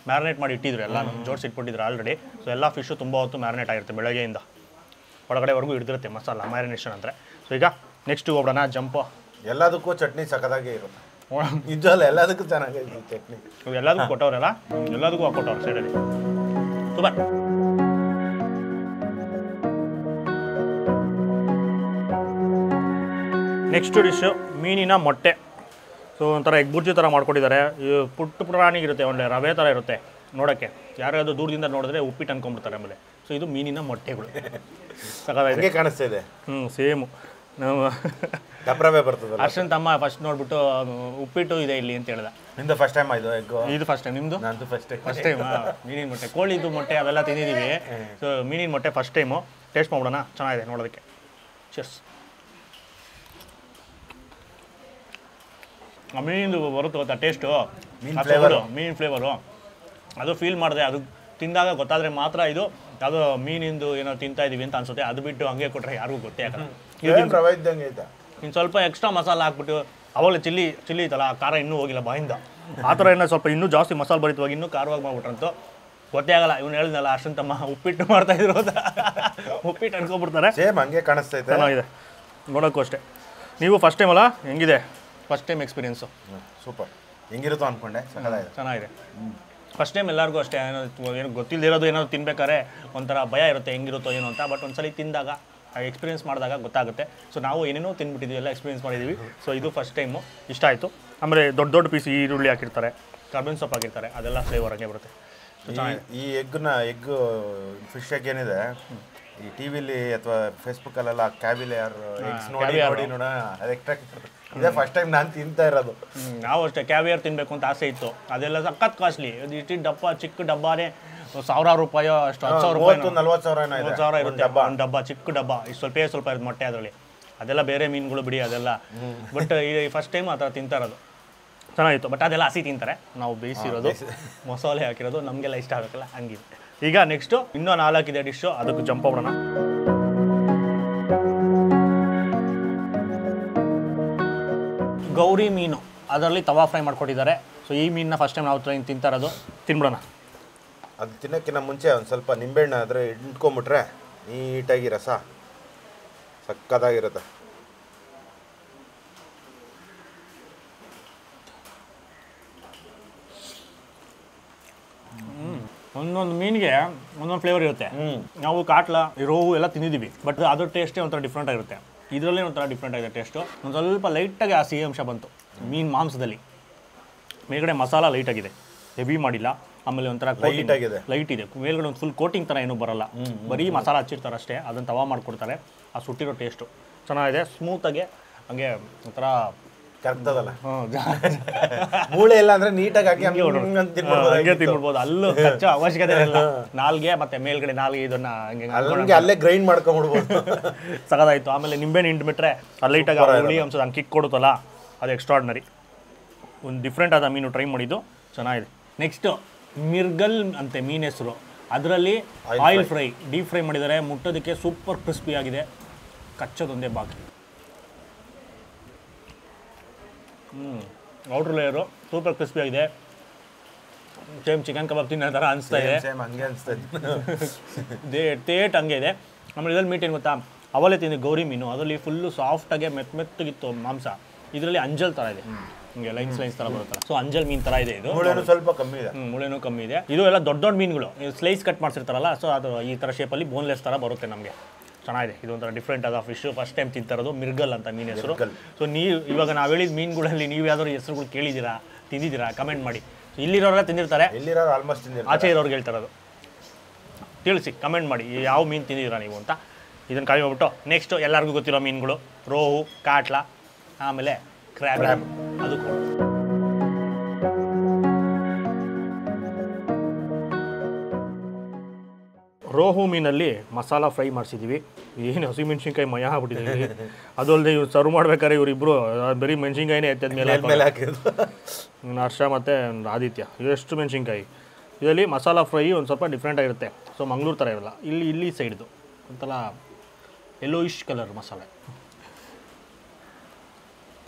ಮ್ಯಾರಿನೇಟ್ ಮಾಡಿ ಇಟ್ಟಿದ್ರು ಎಲ್ಲ ಜೋಡಿಸಿಟ್ಬಿಟ್ಟಿದ್ರು ಆಲ್ರೆಡಿ. ಸೊ ಎಲ್ಲ ಫಿಶು ತುಂಬ ಹೊತ್ತು ಮ್ಯಾರಿನೇಟ್ ಆಗಿರುತ್ತೆ ಬೆಳಗ್ಗೆಯಿಂದ ಒಳಗಡೆವರೆಗೂ ಹಿಡಿದಿರುತ್ತೆ ಮಸಾಲ ಮ್ಯಾರಿನೇಷನ್ ಅಂದರೆ. ಸೊ ಈಗ ನೆಕ್ಸ್ಟ್ ಹೋಗೋಣ ಜಂಪು. ಎಲ್ಲದಕ್ಕೂ ಚಟ್ನಿ ಸಖತ್ತಾಗೇ ಇರುತ್ತೆ ನಿಜವಲ್ಲ, ಎಲ್ಲದಕ್ಕೂ ಚೆನ್ನಾಗಿದೆ ಚಟ್ನಿ. ಎಲ್ಲದಕ್ಕೂ ಕೊಟ್ಟವ್ರಲ್ಲ, ಎಲ್ಲದಕ್ಕೂ ಹಾಕೊಟ್ಟವ್ರು ಸೈಡಲ್ಲಿ ಸೂಪರ್. ನೆಕ್ಸ್ಟ್ ಡಿಶ್ಶು ಮೀನಿನ ಮೊಟ್ಟೆ. ಸೊ ಒಂಥರ ಎಗ್ ಬುರ್ಜಿ ಥರ ಮಾಡ್ಕೊಟ್ಟಿದ್ದಾರೆ. ಪುಟ್ಟ ಪುರಾಣಿಗಿರುತ್ತೆ, ಒಳ್ಳೆ ರವೆ ಥರ ಇರುತ್ತೆ ನೋಡೋಕ್ಕೆ. ಯಾರಾದರೂ ದೂರದಿಂದ ನೋಡಿದ್ರೆ ಉಪ್ಪಿಟ್ಟು ಅನ್ಕೊಂಡ್ಬಿಡ್ತಾರೆ ಆಮೇಲೆ. ಸೊ ಇದು ಮೀನಿನ ಮೊಟ್ಟೆಗಳು ಸಖತ್ತಾಗಿ ಕಾಣಿಸ್ತಾ ಇದೆ. ಸೇಮು ನಾವು ಡಬ್ರವೆ ಬರ್ತದಲ್ಲ. ಅರ್ಶನ್ ತಮ್ಮ ಫಸ್ಟ್ ನೋಡ್ಬಿಟ್ಟು ಉಪ್ಪಿಟ್ಟು ಇದೆ ಇಲ್ಲಿ ಅಂತ ಹೇಳ್ದ. ನಿಮ್ದು ಫಸ್ಟ್ ಟೈಮ್ ಆಯ್ತು ಎಗ್? ಇದು ಫಸ್ಟ್ ಟೈಮ್. ನಿಮ್ಮದು? ನಂದು ಫಸ್ಟ್ ಟೈಮ್. ಮೀನಿನ ಮೊಟ್ಟೆ, ಕೋಳಿದು ಮೊಟ್ಟೆ ಅವೆಲ್ಲ ತಿಂದಿದ್ದೀವಿ. ಸೊ ಮೀನಿನ ಮೊಟ್ಟೆ ಫಸ್ಟ್ ಟೈಮು ಟೇಸ್ಟ್ ಮಾಡೋಣ. ಚೆನ್ನಾಗಿದೆ ನೋಡೋದಕ್ಕೆ. ಚರ್ಸ್. ಆ ಮೀನಿಂದು ಬರುತ್ತೆ ಗೊತ್ತಾ ಟೇಸ್ಟು, ಮೀನಿನ ಫ್ಲೇವರು ಅದು ಫೀಲ್ ಮಾಡಿದೆ. ಅದು ತಿಂದಾಗ ಗೊತ್ತಾದರೆ ಮಾತ್ರ ಇದು ಯಾವುದೋ ಮೀನಿಂದು ಏನೋ ತಿಂತಾ ಇದೀವಿ ಅಂತ ಅನ್ಸುತ್ತೆ. ಅದು ಬಿಟ್ಟು ಹಂಗೆ ಕೊಟ್ಟರೆ ಯಾರಿಗೂ ಗೊತ್ತೇ ಆಗಲ್ಲ. ಇನ್ನು ಸ್ವಲ್ಪ ಎಕ್ಸ್ಟ್ರಾ ಮಸಾಲ ಹಾಕ್ಬಿಟ್ಟು ಅವಾಗಲೇ ಚಿಲ್ಲಿ ಐತಲ್ಲ, ಖಾರ ಇನ್ನೂ ಹೋಗಿಲ್ಲ ಬಾಯಿಂದ. ಆ ಥರ ಏನೋ ಸ್ವಲ್ಪ ಇನ್ನೂ ಜಾಸ್ತಿ ಮಸಾಲೆ ಭರಿತವಾಗಿ ಇನ್ನೂ ಖಾರವಾಗಿ ಮಾಡ್ಬಿಟ್ರಂತೂ ಗೊತ್ತೇ ಆಗಲ್ಲ. ಇವ್ನು ಹೇಳಿದ್ನಲ್ಲ ಅರ್ಶನ್ ತಮ್ಮ ಉಪ್ಪಿಟ್ಟು ಮಾಡ್ತಾ ಇದ್ರು ಅಂತ ಉಪ್ಪಿಟ್ಟು ಅನ್ಕೊಬಿಡ್ತಾರೆ. ಸೇಮ್ ಹಂಗೆ ಕಾಣಿಸ್ತೈತೆ. ಚೆನ್ನಾಗಿದೆ ನೋಡೋಕ್ಕೂ ಅಷ್ಟೇ. ನೀವು ಫಸ್ಟ್ ಟೈಮ್ ಅಲ್ಲ, ಹೆಂಗಿದೆ ಫಸ್ಟ್ ಟೈಮ್ ಎಕ್ಸ್ಪೀರಿಯೆನ್ಸು? ಸೂಪರ್. ಹೆಂಗಿರುತ್ತೋ ಅಂದ್ಕೊಂಡೆ, ಚೆನ್ನಾಗಿದೆ. ಫಸ್ಟ್ ಟೈಮ್ ಎಲ್ಲರಿಗೂ ಅಷ್ಟೇ ಏನು ಗೊತ್ತಿಲ್ಲದಿರೋದು ಏನಾದ್ರು ತಿನ್ಬೇಕಾದ್ರೆ ಒಂಥರ ಭಯ ಇರುತ್ತೆ ಹೆಂಗಿರುತ್ತೋ ಏನೋ ಅಂತ. ಬಟ್ ಒಂದ್ಸಲಿ ತಿಂದಾಗ ಎಕ್ಸ್ಪೀರಿಯೆನ್ಸ್ ಮಾಡಿದಾಗ ಗೊತ್ತಾಗುತ್ತೆ. ಸೊ ನಾವು ಏನೇನೋ ತಿಂದ್ಬಿಟ್ಟಿದ್ವಿ, ಎಲ್ಲ ಎಕ್ಸ್ಪೀರಿಯೆನ್ಸ್ ಮಾಡಿದ್ದೀವಿ. ಸೊ ಇದು ಫಸ್ಟ್ ಟೈಮು ಇಷ್ಟ ಆಯಿತು. ಆಮೇಲೆ ದೊಡ್ಡ ದೊಡ್ಡ ಪೀಸ್ ಈರುಳ್ಳಿ ಹಾಕಿರ್ತಾರೆ, ಕರ್ಬೇವಿನ ಸೊಪ್ಪು ಹಾಕಿರ್ತಾರೆ, ಅದೆಲ್ಲ ಫ್ಲೇವರ್ ಹಂಗೆ ಬರುತ್ತೆ. ಈ ಎಗ್ ಫಿಶ್ ಎಗ್ ಏನಿದೆ ಈ ಟಿವಿಲಿ ಅಥವಾ ಫೇಸ್ಬುಕ್ಕಲ್ಲೆಲ್ಲ ಕ್ಯಾವಿಲಿಯರ್ ಎಗ್ಸ್ ನೋಡಿ ನೋಡ ಇದೇ ಫಸ್ಟ್ ಟೈಮ್ ನಾನು ತಿಂತಾ ಇರೋದು. ನಾವು ಅಷ್ಟೇ ಕ್ಯಾವಿಯರ್ ತಿನ್ನಬೇಕು ಅಂತ ಆಸೆ ಇತ್ತು. ಅದೆಲ್ಲ ಸಖತ್ ಕಾಸ್ಟ್ಲಿ. ಇಷ್ಟು ಡಬ್ಬ, ಚಿಕ್ಕ ಡಬ್ಬಾನೇ ₹1000 ಅಷ್ಟು, 10,000 ರೂಪಾಯಿ, 40,000 ಇರುತ್ತೆ ಒಂದು ಡಬ್ಬ, ಚಿಕ್ಕ ಡಬ್ಬ. ಇಷ್ಟು ಸ್ವಲ್ಪ ಇರೋದು ಮೊಟ್ಟೆ ಅದರಲ್ಲಿ. ಅದೆಲ್ಲ ಬೇರೆ ಮೀನುಗಳು ಬಿಡಿ ಅದೆಲ್ಲ. ಬಟ್ ಈ ಫಸ್ಟ್ ಟೈಮ್ ಆ ಥರ ತಿಂತಾ ಇರೋದು ಚೆನ್ನಾಗಿತ್ತು. ಬಟ್ ಅದೆಲ್ಲ ಹಸಿ ತಿಂತಾರೆ, ನಾವು ಬೇಯಿಸಿರೋದು ಮಸಾಲೆ ಹಾಕಿರೋದು ನಮಗೆಲ್ಲ ಇಷ್ಟ ಆಗಬೇಕಲ್ಲ, ಹಂಗಿದೆ. ಈಗ ನೆಕ್ಸ್ಟು ಇನ್ನೂ 4 ಇದೆ ಡಿಶ್ಶು, ಅದಕ್ಕೆ ಜಂಪ್ ಮಾಡೋಣ. ಗೌರಿ ಮೀನು, ಅದರಲ್ಲಿ ತವಾ ಫ್ರೈ ಮಾಡ್ಕೊಟ್ಟಿದ್ದಾರೆ. ಸೊ ಈ ಮೀನನ್ನ ಫಸ್ಟ್ ಟೈಮ್ ನಾವು ತಿಂತಾ ಇರೋದು, ತಿನ್ಬಿಡೋಣ. ಅದು ತಿನ್ನೋಕ್ಕಿಂತ ಮುಂಚೆ ಒಂದು ಸ್ವಲ್ಪ ನಿಂಬೆಹಣ್ಣು ಆದರೆ ಇಟ್ಕೊಂಬಿಟ್ರೆ ನೀಟಾಗಿ ರಸ ಸಕ್ಕತ್ತಾಗಿರುತ್ತೆ. ಒಂದೊಂದು ಮೀನಿಗೆ ಒಂದೊಂದು ಫ್ಲೇವರ್ ಇರುತ್ತೆ. ನಾವು ಕಾಟ್ಲ, ರೋಹು ಎಲ್ಲ ತಿಂದಿದ್ದೀವಿ, ಬಟ್ ಅದ್ರ ಟೇಸ್ಟೇ ಒಂಥರ ಡಿಫ್ರೆಂಟ್ ಆಗಿರುತ್ತೆ. ಇದರಲ್ಲೇ ಒಂಥರ ಡಿಫ್ರೆಂಟ್ ಆಗಿದೆ ಟೇಸ್ಟು. ಒಂದು ಸ್ವಲ್ಪ ಲೈಟಾಗಿ ಆ ಸಿಹಿ ಅಂಶ ಬಂತು ಮೀನು ಮಾಂಸದಲ್ಲಿ. ಮೇಲ್ಗಡೆ ಮಸಾಲ ಲೈಟಾಗಿದೆ, ಹೆವಿ ಮಾಡಿಲ್ಲ. ಆಮೇಲೆ ಒಂಥರ ಲೈಟ್ ಇದೆ. ಮೇಲ್ಗಡೆ ಒಂದು ಫುಲ್ ಕೋಟಿಂಗ್ ಥರ ಏನೂ ಬರೋಲ್ಲ, ಬರೀ ಮಸಾಲ ಹಚ್ಚಿರ್ತಾರೆ ಅಷ್ಟೇ. ಅದನ್ನು ತವಾ ಮಾಡಿಕೊಡ್ತಾರೆ. ಆ ಸುಟ್ಟಿರೋ ಟೇಸ್ಟು ಚೆನ್ನಾಗಿದೆ, ಸ್ಮೂತಾಗಿ ಹಂಗೆ ಒಂಥರ ಕರ್ತದಲ್ಲ. ಮೂಳೆ ಇಲ್ಲ ಅಂದರೆ ನೀಟಾಗಿ ಹಾಕಿ ಹಂಗೆ ತಿನ್ಬಿಡ್ಬೋದು. ಅಲ್ಲೂ ಖರ್ಚು ಅವಶ್ಯಕತೆ ಇಲ್ಲ. ನಾಲ್ಗೆ ಮತ್ತು ಮೇಲ್ಗಡೆ ನಾಲ್ಗೆ ಇದನ್ನು ಹಂಗೆ ಅಲ್ಲೇ ಗ್ರೈಂಡ್ ಮಾಡ್ಕೊಂಡ್ಬಿಡ್ಬೋದು. ಸಗದಾಯಿತು. ಆಮೇಲೆ ನಿಂಬೆಹಣ್ಣು ಹಿಂಡ್ಬಿಟ್ರೆ ಅದು ಲೈಟಾಗಿ ಹುಳಿ ಅಂಶದ ಹಂಗೆ ಕಿಕ್ ಕೊಡುತ್ತಲ್ಲ, ಅದು ಎಕ್ಸ್ಟ್ರಾರ್ಡಿನರಿ. ಒಂದು ಡಿಫ್ರೆಂಟ್ ಆದ ಮೀನು ಟ್ರೈ ಮಾಡಿದ್ದು ಚೆನ್ನಾಗಿದೆ. ನೆಕ್ಸ್ಟು ಮಿರ್ಗಲ್ ಅಂತೆ ಮೀನು ಹೆಸರು. ಅದರಲ್ಲಿ ಆಯಿಲ್ ಫ್ರೈ, ಡೀಪ್ ಫ್ರೈ ಮಾಡಿದ್ದಾರೆ. ಮುಟ್ಟೋದಕ್ಕೆ ಸೂಪರ್ ಕ್ರಿಸ್ಪಿ ಆಗಿದೆ. ಕಚ್ಚೋದೊಂದೇ ಬಾಕಿ. ಔಟ್ರ್ ಲೇಯರು ಸೂಪರ್ ಕ್ರಿಸ್ಪಿ ಆಗಿದೆ. ಸೇಮ್ ಚಿಕನ್ ಕಬಾಬ್ ತಿನ್ನೋ ಥರ ಅನಿಸ್ತಾ ಇದೆ. ಹಂಗೆ ಅನಿಸ್ತಾ ಇದೆ, ಟೇಟ್ ಹಂಗೆ ಇದೆ. ಆಮೇಲೆ ಇದರಲ್ಲಿ ಮೀಟ್ ಏನು ಗೊತ್ತಾ, ಅವಲೇ ತಿಂದು ಗೌರಿ ಮೀನು, ಅದರಲ್ಲಿ ಫುಲ್ಲು ಸಾಫ್ಟಾಗೆ ಮೆತ್ತಗಿತ್ತು ಮಾಂಸ. ಇದರಲ್ಲಿ ಅಂಜಲ್ ಥರ ಇದೆ, ಹಿಂಗೆ ಲೈನ್ಸ್ ಥರ ಬರುತ್ತಲ್ಲ. ಸೊ ಅಂಜಲ್ ಮೀನು ಥರ ಇದೆ ಇದು. ಮುಳೆನೂ ಸ್ವಲ್ಪ ಕಮ್ಮಿ ಇದೆ. ಮುಳೆನೂ ಕಮ್ಮಿ ಇದೆ. ಇದು ಎಲ್ಲ ದೊಡ್ಡ ದೊಡ್ಡ ಮೀನುಗಳು ಸ್ಲೈಸ್ ಕಟ್ ಮಾಡಿಸಿರ್ತಾರಲ್ಲ. ಸೊ ಅದು ಈ ಥರ ಶೇಪಲ್ಲಿ ಬೋನ್ಲೆಸ್ ಥರ ಬರುತ್ತೆ ನಮಗೆ. ಚೆನ್ನಾಗಿದೆ. ಇದೊಂಥರ ಡಿಫ್ರೆಂಟ್ ಆದ ಫಿಶು. ಫಸ್ಟ್ ಟೈಮ್ ತಿಂತಾರೋದು ಮಿರ್ಗಲ್ ಅಂತ ಮೀನು ಹೆಸರು. ಸೊ ನೀವು ಇವಾಗ ನಾವು ಹೇಳಿದ ಮೀನುಗಳಲ್ಲಿ ನೀವು ಯಾವ್ದಾದ್ರು ಹೆಸರುಗಳು ಕೇಳಿದ್ದೀರಾ, ತಿಂದಿದ್ದೀರಾ, ಕಮೆಂಟ್ ಮಾಡಿ. ಇಲ್ಲಿರೋರೆಲ್ಲ ತಿಂದಿರ್ತಾರೆ, ಇಲ್ಲಿರೋರು ಆಲ್ಮೋಸ್ಟ್ ತಿಂದಿರ್ತಾರೆ. ಆಚೆ ಇರೋರ್ಗೆ ಹೇಳ್ತಾರದು, ತಿಳಿಸಿ ಕಮೆಂಟ್ ಮಾಡಿ ಯಾವ ಮೀನು ತಿಂದಿದ್ದೀರಾ ನೀವು ಅಂತ. ಇದನ್ನು ಕಾಯಿ ಹೋಗ್ಬಿಟ್ಟು ನೆಕ್ಸ್ಟು ಎಲ್ಲರಿಗೂ ಗೊತ್ತಿರೋ ಮೀನುಗಳು ರೋಹು, ಕಾಟ್ಲ, ಆಮೇಲೆ ಕ್ರ್ಯಾಬ್. ಅದು ರೋಹು ಮೀನಲ್ಲಿ ಮಸಾಲ ಫ್ರೈ ಮಾಡಿಸಿದ್ದೀವಿ. ಏನು ಹಸಿಮೆಣ್ಸಿನ್ಕಾಯಿ ಮಯ ಆಗ್ಬಿಟ್ಟಿದ್ದೀವಿ. ಅದು ಅಲ್ಲದೆ ಇವ್ರು ಸರ್ವ್ ಮಾಡ್ಬೇಕಾದ್ರೆ ಇವರಿಬ್ಬರು ಬರೀ ಮೆಣಸಿನ್ಕಾಯಿನೇ ಎತ್ತದ ಮೇಲೆ ಹಾಕಿದ್ರು. ಹರ್ಷ ಮತ್ತು ಆದಿತ್ಯ ಎಷ್ಟು ಮೆಣಸಿನ್ಕಾಯಿ. ಇದರಲ್ಲಿ ಮಸಾಲ ಫ್ರೈ ಒಂದು ಸ್ವಲ್ಪ ಡಿಫ್ರೆಂಟ್ ಆಗಿರುತ್ತೆ. ಸೊ ಮಂಗಳೂರು ಥರ ಇರಲ್ಲ, ಇಲ್ಲಿ ಸೈಡ್ದು ಒಂಥರ ಯೆಲ್ಲೋಯಿಶ್ ಕಲರ್ ಮಸಾಲೆ.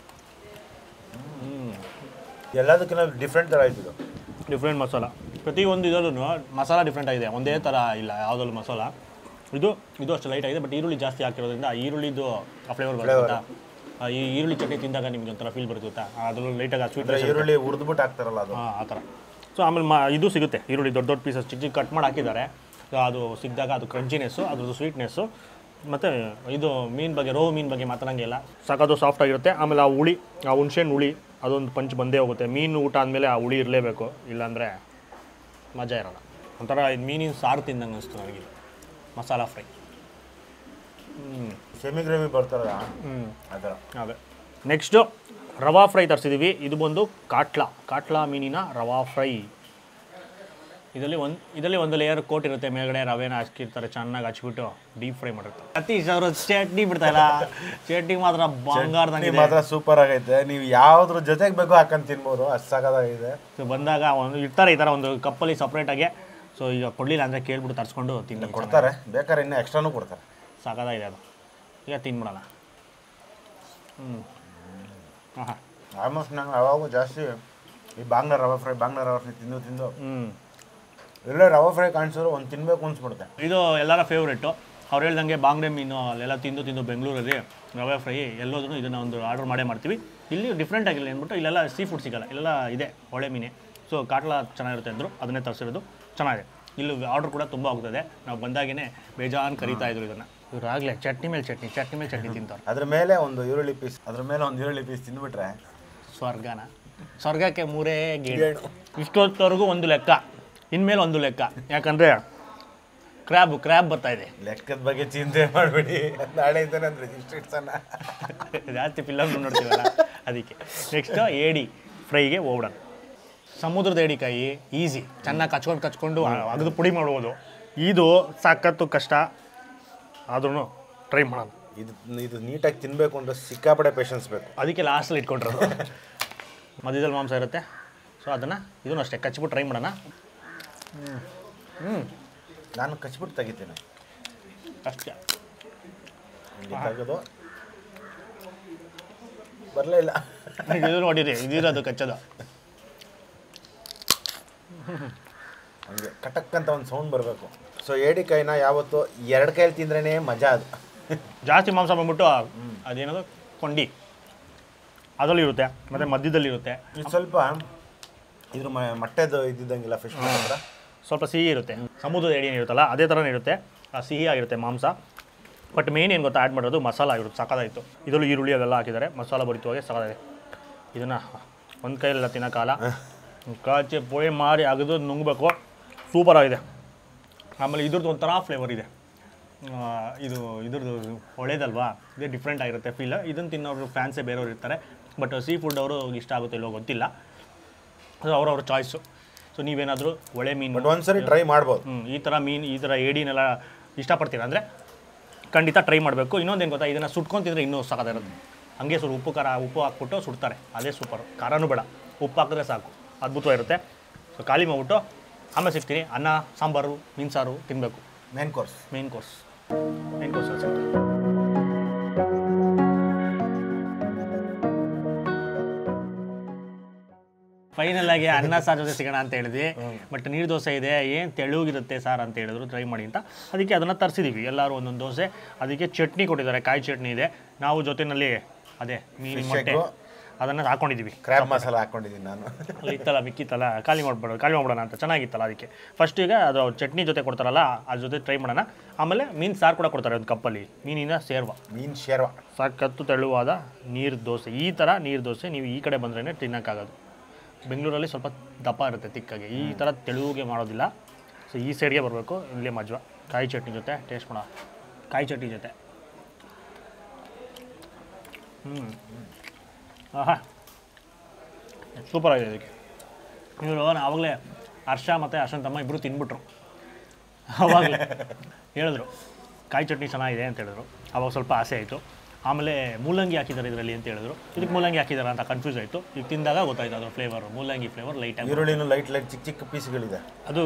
ಎಲ್ಲದಕ್ಕಿಂತ ಡಿಫ್ರೆಂಟ್ ಥರ ಆಯ್ತು ಇದು. ಡಿಫ್ರೆಂಟ್ ಮಸಾಲ. ಪ್ರತಿಯೊಂದು ಇದರಲ್ಲೂ ಮಸಾಲ ಡಿಫ್ರೆಂಟ್ ಆಗಿದೆ, ಒಂದೇ ಥರ ಇಲ್ಲ ಯಾವುದಲ್ಲೂ ಮಸಾಲ. ಇದು ಅಷ್ಟು ಲೈಟ್ ಆಗಿದೆ, ಬಟ್ ಈರುಳ್ಳಿ ಜಾಸ್ತಿ ಹಾಕಿರೋದ್ರಿಂದ ಆ ಈರುಳ್ಳಿದು ಆ ಫ್ಲೇವರ್ ಬರುತ್ತೆ. ಈ ಈರುಳ್ಳಿ ಚಟ್ನಿ ತಿಂದಾಗ ನಿಮಗೆ ಒಂಥರ ಫೀಲ್ ಬರುತ್ತೆ, ಅದರಲ್ಲೂ ಲೈಟಾಗಿ ಸ್ವೀಟ್ ಈರುಳ್ಳಿ ಹುರಿದ್ಬಿಟ್ಟು ಹಾಕ್ತಾರಲ್ಲ ಅದು ಆ ಥರ. ಸೊ ಆಮೇಲೆ ಇದು ಸಿಗುತ್ತೆ, ಈರುಳ್ಳಿ ದೊಡ್ಡ ದೊಡ್ಡ ಪೀಸಸ್ ಚಿಕ್ಕ ಚಿಕ್ಕ ಕಟ್ ಮಾಡಿ ಹಾಕಿದ್ದಾರೆ. ಸೊ ಅದು ಸಿಕ್ಕಿದಾಗ ಅದು ಕ್ರಂಚಿನೆಸ್ಸು, ಅದ್ರದ್ದು ಸ್ವೀಟ್ನೆಸ್ಸು, ಮತ್ತು ಇದು ಮೀನು ಬಗ್ಗೆ ರೋ ಮೀನು ಬಗ್ಗೆ ಮಾತಾಡೋಂಗಿಲ್ಲ, ಸಾಕದು ಸಾಫ್ಟ್ ಆಗಿರುತ್ತೆ. ಆಮೇಲೆ ಆ ಹುಳಿ, ಆ ಹುಣ್ಸೆಹಣ್ಣು ಹುಳಿ ಅದೊಂದು ಪಂಚ್ ಬಂದೇ ಹೋಗುತ್ತೆ. ಮೀನು ಊಟ ಆದಮೇಲೆ ಆ ಹುಳಿ ಇರಲೇಬೇಕು, ಇಲ್ಲಾಂದರೆ ಮಜಾ ಇರೋಲ್ಲ. ಒಂಥರ ಇದು ಮೀನಿನ ಸಾರು ತಿಂದಂಗೆ ಅನಿಸ್ತು ನನಗೆ, ಮಸಾಲ ಫ್ರೈ. ಸೆಮಿ ಗ್ರೇವಿ ಬರ್ತಾರಲ್ಲ ಆ ಥರ. ಅದೇ. ನೆಕ್ಸ್ಟು ರವಾ ಫ್ರೈ ತರಿಸಿದ್ದೀವಿ. ಇದು ಬಂದು ಕಾಟ್ಲಾ ಮೀನಿನ ರವಾ ಫ್ರೈ. ಇದರಲ್ಲಿ ಒಂದು ಲೇಯರ್ ಕೋಟ್ ಇರುತ್ತೆ, ಮೇಲ್ಗಡೆ ರವೆನ ಹಾಕಿರ್ತಾರೆ, ಚೆನ್ನಾಗಿ ಹಚ್ಬಿಟ್ಟು ಡೀಪ್ ಫ್ರೈ ಮಾಡಿರ್ತಾರೆ. ಸತೀಶ್ ಅವರು ಚಟ್ನಿ ಬಿಡ್ತಾಯಿಲ್ಲ, ಚಟ್ನಿ ಮಾತ್ರ ಬಂಗಾರದಂಗೆ ಮಾತ್ರ ಸೂಪರ್ ಆಗೈತೆ. ನೀವು ಯಾವ್ದ್ರ ಜೊತೆಗೆ ಬೇಕು ಹಾಕೊಂಡು ತಿನ್ಬೋದು, ಅಷ್ಟು ಸಾಕಾಗಿದೆ. ಸೊ ಬಂದಾಗ ಇರ್ತಾರೆ ಈ ಥರ ಒಂದು ಕಪ್ಪಲ್ಲಿ ಸಪ್ರೇಟಾಗೆ. ಸೊ ಈಗ ಕೊಡಲಿಲ್ಲ ಅಂದರೆ ಕೇಳ್ಬಿಟ್ಟು ತರಿಸ್ಕೊಂಡು ತಿಂದು ಕೊಡ್ತಾರೆ, ಬೇಕಾದ್ರೆ ಇನ್ನೂ ಎಕ್ಸ್ಟ್ರಾನೂ ಕೊಡ್ತಾರೆ. ಸಾಕಾಗಿದೆ ಅದು. ಈಗ ತಿನ್ಬಿಡೋಣ. ಹಾಂ ಆಲ್ಮೋಸ್ಟ್ ನಂಗೆ ಅವಾಗೂ ಜಾಸ್ತಿ ಈ ಬಾಂಗ್ಲಾ ರವೆ ಫ್ರೈ ತಿಂದು ಎಲ್ಲ ರವೆ ಫ್ರೈ ಕಾಣಿಸಿದ್ರು ಒಂದು ತಿನ್ಬೇಕು ಅನ್ಸ್ಬಿಡುತ್ತೆ. ಇದು ಎಲ್ಲರ ಫೇವ್ರೇಟು. ಅವ್ರು ಹೇಳ್ದಂಗೆ ಬಾಂಗ್ಡೆ ಮೀನು ಅಲ್ಲೆಲ್ಲ ತಿಂದು ಬೆಂಗಳೂರಲ್ಲಿ ರವೆ ಫ್ರೈ ಎಲ್ಲೋದ್ರೂ ಇದನ್ನು ಒಂದು ಆರ್ಡರ್ ಮಾಡ್ತೀವಿ. ಇಲ್ಲಿ ಡಿಫ್ರೆಂಟ್ ಆಗಿಲ್ಲ ಅಂದ್ಬಿಟ್ಟು ಇಲ್ಲೆಲ್ಲ ಸೀ ಫುಡ್ ಸಿಗೋಲ್ಲ, ಇಲ್ಲೆಲ್ಲ ಇದೆ ಒಳ್ಳೆ ಮೀನೆ. ಸೊ ಕಾಟ್ಲಾ ಚೆನ್ನಾಗಿರುತ್ತೆ ಅಂದರು, ಅದನ್ನೇ ತರಿಸಿರೋದು. ಚೆನ್ನಾಗಿದೆ. ಇಲ್ಲಿ ಆರ್ಡ್ರ್ ಕೂಡ ತುಂಬ ಹೋಗ್ತದೆ. ನಾವು ಬಂದಾಗೇ ಬೇಜಾನ್ ಕರೀತಾ ಇದ್ರು ಇದನ್ನು. ಇವ್ರು ಆಗಲೇ ಚಟ್ನಿ ಮೇಲೆ ಚಟ್ನಿ ತಿಂತಾರೆ. ಅದ್ರ ಮೇಲೆ ಒಂದು ಈರುಳ್ಳಿ ಪೀಸ್ ತಿಂದುಬಿಟ್ರೆ ಸ್ವರ್ಗಕ್ಕೆ ಮೂರೇ ಗೇಣು. ಇಷ್ಟೊತ್ತವರೆಗೂ ಒಂದು ಲೆಕ್ಕ, ಇನ್ಮೇಲೆ ಒಂದು ಲೆಕ್ಕ. ಯಾಕಂದರೆ ಕ್ರ್ಯಾಬ್ ಬರ್ತಾ ಇದೆ. ಲೆಕ್ಕದ ಬಗ್ಗೆ ಚಿಂತೆ ಮಾಡಬೇಡಿ, ನಾಳೆ ಇದ್ದಾನೆ ಅಂದರೆ ಜಾಸ್ತಿ ಫಿಲಮ್ ನೋಡ್ತೀವಲ್ಲ ಅದಕ್ಕೆ. ನೆಕ್ಸ್ಟು ಏಡಿ ಫ್ರೈಗೆ ಹೋಗ್ಬಿಡೋಣ. ಸಮುದ್ರದ ಏಡಿಕಾಯಿ ಈಸಿ, ಚೆನ್ನಾಗಿ ಕಚ್ಕೊಂಡು ಅಗದು ಪುಡಿ ಮಾಡ್ಬೋದು. ಇದು ಸಾಕತ್ತು ಕಷ್ಟ, ಆದ್ರೂ ಟ್ರೈ ಮಾಡೋಣ. ಇದು ನೀಟಾಗಿ ತಿನ್ನಬೇಕು ಅಂದರೆ ಸಿಕ್ಕಾಪಡೆ ಪೇಷನ್ಸ್ ಬೇಕು. ಅದಕ್ಕೆ ಲಾಸ್ಟಲ್ಲಿ ಇಟ್ಕೊಂಡ್ರು. ಮಧ್ಯದಲ್ಲಿ ಮಾಂಸ ಇರುತ್ತೆ. ಸೊ ಅದನ್ನು ಇದನ್ನು ಅಷ್ಟೇ ಕಚ್ಬಿಟ್ಟು ಟ್ರೈ ಮಾಡೋಣ. ನಾನು ಕಚ್ಬಿಟ್ಟು ತೆಗಿತೀನಿ ಅಷ್ಟೇ. ತೆಗೆದು ಬರಲೇ ಇಲ್ಲ. ಇದು ನೋಡಿರಿ, ಇದಿರೋದು ಕಚ್ಚೋದು. ಹಂಗೆ ಕಟಕ್ ಅಂತ ಒಂದು ಸೌಂಡ್ ಬರಬೇಕು. ಸೊ ಏಡಿಕಾಯಿನ ಯಾವತ್ತು ಎರಡು ಕೈಯಲ್ಲಿ ತಿಂದ್ರೇ ಮಜಾ. ಅದು ಜಾಸ್ತಿ ಮಾಂಸ ಬಂದ್ಬಿಟ್ಟು ಅದೇನದು ಕೊಂಡಿ ಅದರಲ್ಲಿ ಇರುತ್ತೆ, ಮತ್ತು ಮಧ್ಯದಲ್ಲಿ ಇರುತ್ತೆ. ಇದು ಸ್ವಲ್ಪ ಇದ್ರ ಮೊಟ್ಟೆದು ಇದ್ದಿದ್ದಂಗಿಲ್ಲ, ಫಿಶ್ ಮಾತ್ರ ಸ್ವಲ್ಪ ಸಿಹಿ ಇರುತ್ತೆ. ಸಮುದ್ರದ ಏಡಿ ಏನಿರುತ್ತಲ್ಲ ಅದೇ ಥರನೇ ಇರುತ್ತೆ, ಆ ಸಿಹಿ ಆಗಿರುತ್ತೆ ಮಾಂಸ. ಬಟ್ ಮೇನ್ ಏನು ಗೊತ್ತಾ, ಆ್ಯಡ್ ಮಾಡೋದು ಮಸಾಲ ಆಗಿರುತ್ತೆ. ಸಕ್ಕದಾಯಿತು. ಇದರಲ್ಲೂ ಈರುಳ್ಳಿ ಅದೆಲ್ಲ ಹಾಕಿದ್ದಾರೆ, ಮಸಾಲ ಭರಿತವಾಗಿ ಸಕ್ಕದಾಗಿದೆ. ಇದನ್ನು ಒಂದು ಕೈಯೆಲ್ಲ ತಿನ್ನೋಕ್ಕಾಗಲ್ಲ, ಕಾಚಿ ಪುಳಿ ಮಾಡಿ ಅಗದು ನುಂಗಬೇಕು. ಸೂಪರಾಗಿದೆ. ಆಮೇಲೆ ಇದ್ರದ್ದು ಒಂಥರ ಫ್ಲೇವರ್ ಇದೆ. ಇದ್ರದ್ದು ಒಳ್ಳೇದಲ್ವಾ, ಇದೇ ಡಿಫ್ರೆಂಟ್ ಆಗಿರುತ್ತೆ ಫೀಲ್. ಇದನ್ನು ತಿನ್ನೋರು ಫ್ಯಾನ್ಸೇ ಬೇರೆಯವ್ರು ಇರ್ತಾರೆ, ಬಟ್ ಸೀ ಫುಡ್ ಅವರು ಇಷ್ಟ ಆಗುತ್ತೆ ಇಲ್ಲೋ ಗೊತ್ತಿಲ್ಲ, ಅದು ಅವ್ರವ್ರ ಚಾಯ್ಸು. ಸೊ ನೀವೇನಾದರೂ ಒಳ್ಳೆ ಮೀನು ಒಂದ್ಸರಿ ಟ್ರೈ ಮಾಡ್ಬೋದು. ಈ ಥರ ಏಡಿನೆಲ್ಲ ಇಷ್ಟಪಡ್ತೀರಾ ಅಂದರೆ ಖಂಡಿತ ಟ್ರೈ ಮಾಡಬೇಕು. ಇನ್ನೊಂದೇನು ಗೊತ್ತಾ, ಇದನ್ನು ಸುಟ್ಕೊಂತಿದ್ರೆ ಇನ್ನೂ ಸಾಕಾಗಿರುತ್ತೆ. ಹಂಗೆ ಉಪ್ಪು ಹಾಕ್ಬಿಟ್ಟು ಸುಡ್ತಾರೆ, ಅದೇ ಸೂಪರು. ಖಾರನೂ ಬೇಡ, ಉಪ್ಪು ಹಾಕಿದ್ರೆ ಸಾಕು, ಅದ್ಭುತವಾಗಿರುತ್ತೆ. ಸೊ ಖಾಲಿ ಮಾಡಿಬಿಟ್ಟು ಆಮೇಲೆ ಸಿಗ್ತೀನಿ. ಅನ್ನ ಸಾಂಬಾರು ಮೀನು ಸಾರು ತಿನ್ನಬೇಕು. ಮೇನ್ ಕೋರ್ಸ್ ಫೈನಲ್ ಆಗಿ ಅನ್ನ ಸಾರು ಜೊತೆ ಸಿಗೋಣ ಅಂತ ಹೇಳಿದ್ವಿ. ಬಟ್ ನೀರು ದೋಸೆ ಇದೆ, ಏನು ತೆಳುಗಿರುತ್ತೆ ಸಾರು ಅಂತ ಹೇಳಿದ್ರು, ಟ್ರೈ ಮಾಡಿ ಅಂತ. ಅದಕ್ಕೆ ಅದನ್ನು ತರಿಸಿದ್ದೀವಿ ಎಲ್ಲರೂ ಒಂದೊಂದು ದೋಸೆ. ಅದಕ್ಕೆ ಚಟ್ನಿ ಕೊಟ್ಟಿದ್ದಾರೆ, ಕಾಯಿ ಚಟ್ನಿ ಇದೆ. ನಾವು ಜೊತೆಯಲ್ಲಿ ಅದೇ ಮೀನು ಮೊಟ್ಟೆ ಅದನ್ನು ಹಾಕ್ಕೊಂಡಿದ್ದೀವಿ. ಕ್ರ್ಯಾಬ್ ಮಸಾಲ ಹಾಕ್ಕೊಂಡಿದ್ದೀನಿ ನಾನು. ಇತ್ತಲ್ಲ ಮಿಕ್ಕಿತ್ತಲ್ಲ, ಖಾಲಿ ಮಾಡ್ಬಿಡೋಣ ಅಂತ. ಚೆನ್ನಾಗಿತ್ತಲ್ಲ ಅದಕ್ಕೆ. ಫಸ್ಟಿಗೆ ಅದು ಚಟ್ನಿ ಜೊತೆ ಕೊಡ್ತಾರಲ್ಲ ಅದ್ರ ಜೊತೆ ಟ್ರೈ ಮಾಡೋಣ. ಆಮೇಲೆ ಮೀನು ಸಾರು ಕೂಡ ಕೊಡ್ತಾರೆ ಒಂದು ಕಪ್ಪಲ್ಲಿ, ಮೀನಿನ ಮೀನು ಶೇರ್ವ. ಸಾಕತ್ತು ತೆಳುವಾದ ನೀರು ದೋಸೆ. ಈ ಥರ ನೀರು ದೋಸೆ ನೀವು ಈ ಕಡೆ ಬಂದ್ರೇ ತಿನ್ನೋಕ್ಕಾಗೋದು. ಬೆಂಗಳೂರಲ್ಲಿ ಸ್ವಲ್ಪ ದಪ್ಪ ಇರುತ್ತೆ ತಿಕ್ಕಾಗಿ, ಈ ಥರ ತೆಳುವಿಗೆ ಮಾಡೋದಿಲ್ಲ. ಸೊ ಈ ಸೈಡ್ಗೆ ಬರಬೇಕು, ಇಲ್ಲೇ ಮಜ್ವ. ಕಾಯಿ ಚಟ್ನಿ ಜೊತೆ ಟೇಸ್ಟ್ ಮಾಡೋ, ಕಾಯಿ ಚಟ್ನಿ ಜೊತೆ. ಆಹಾ ಸೂಪರಾಗಿದೆ. ಅದಕ್ಕೆ ಇವರು ಆವಾಗಲೇ ಹರ್ಷ ಮತ್ತು ಅರ್ಶನ್ ತಮ್ಮ ಇಬ್ಬರು ತಿಂದ್ಬಿಟ್ರು. ಆವಾಗಲೇ ಹೇಳಿದ್ರು ಕಾಯಿ ಚಟ್ನಿ ಚೆನ್ನಾಗಿದೆ ಅಂತ ಹೇಳಿದ್ರು. ಆವಾಗ ಸ್ವಲ್ಪ ಆಸೆ ಆಯಿತು. ಆಮೇಲೆ ಮೂಲಂಗಿ ಹಾಕಿದ್ದಾರೆ ಇದರಲ್ಲಿ ಅಂತ ಹೇಳಿದ್ರು. ಇದಕ್ಕೆ ಮೂಲಂಗಿ ಹಾಕಿದ್ದಾರೆ ಅಂತ ಕನ್ಫ್ಯೂಸ್ ಆಯಿತು. ಈಗ ತಿಂದಾಗ ಗೊತ್ತಾಯ್ತು ಅದರ ಫ್ಲೇವರು, ಮೂಲಂಗಿ ಫ್ಲೇವರ್ ಲೈಟಾಗಿ. ಈರುಳ್ಳಿನೂ ಲೈಟ್ ಚಿಕ್ಕ ಚಿಕ್ಕ ಪೀಸ್ಗಳಿದೆ. ಅದು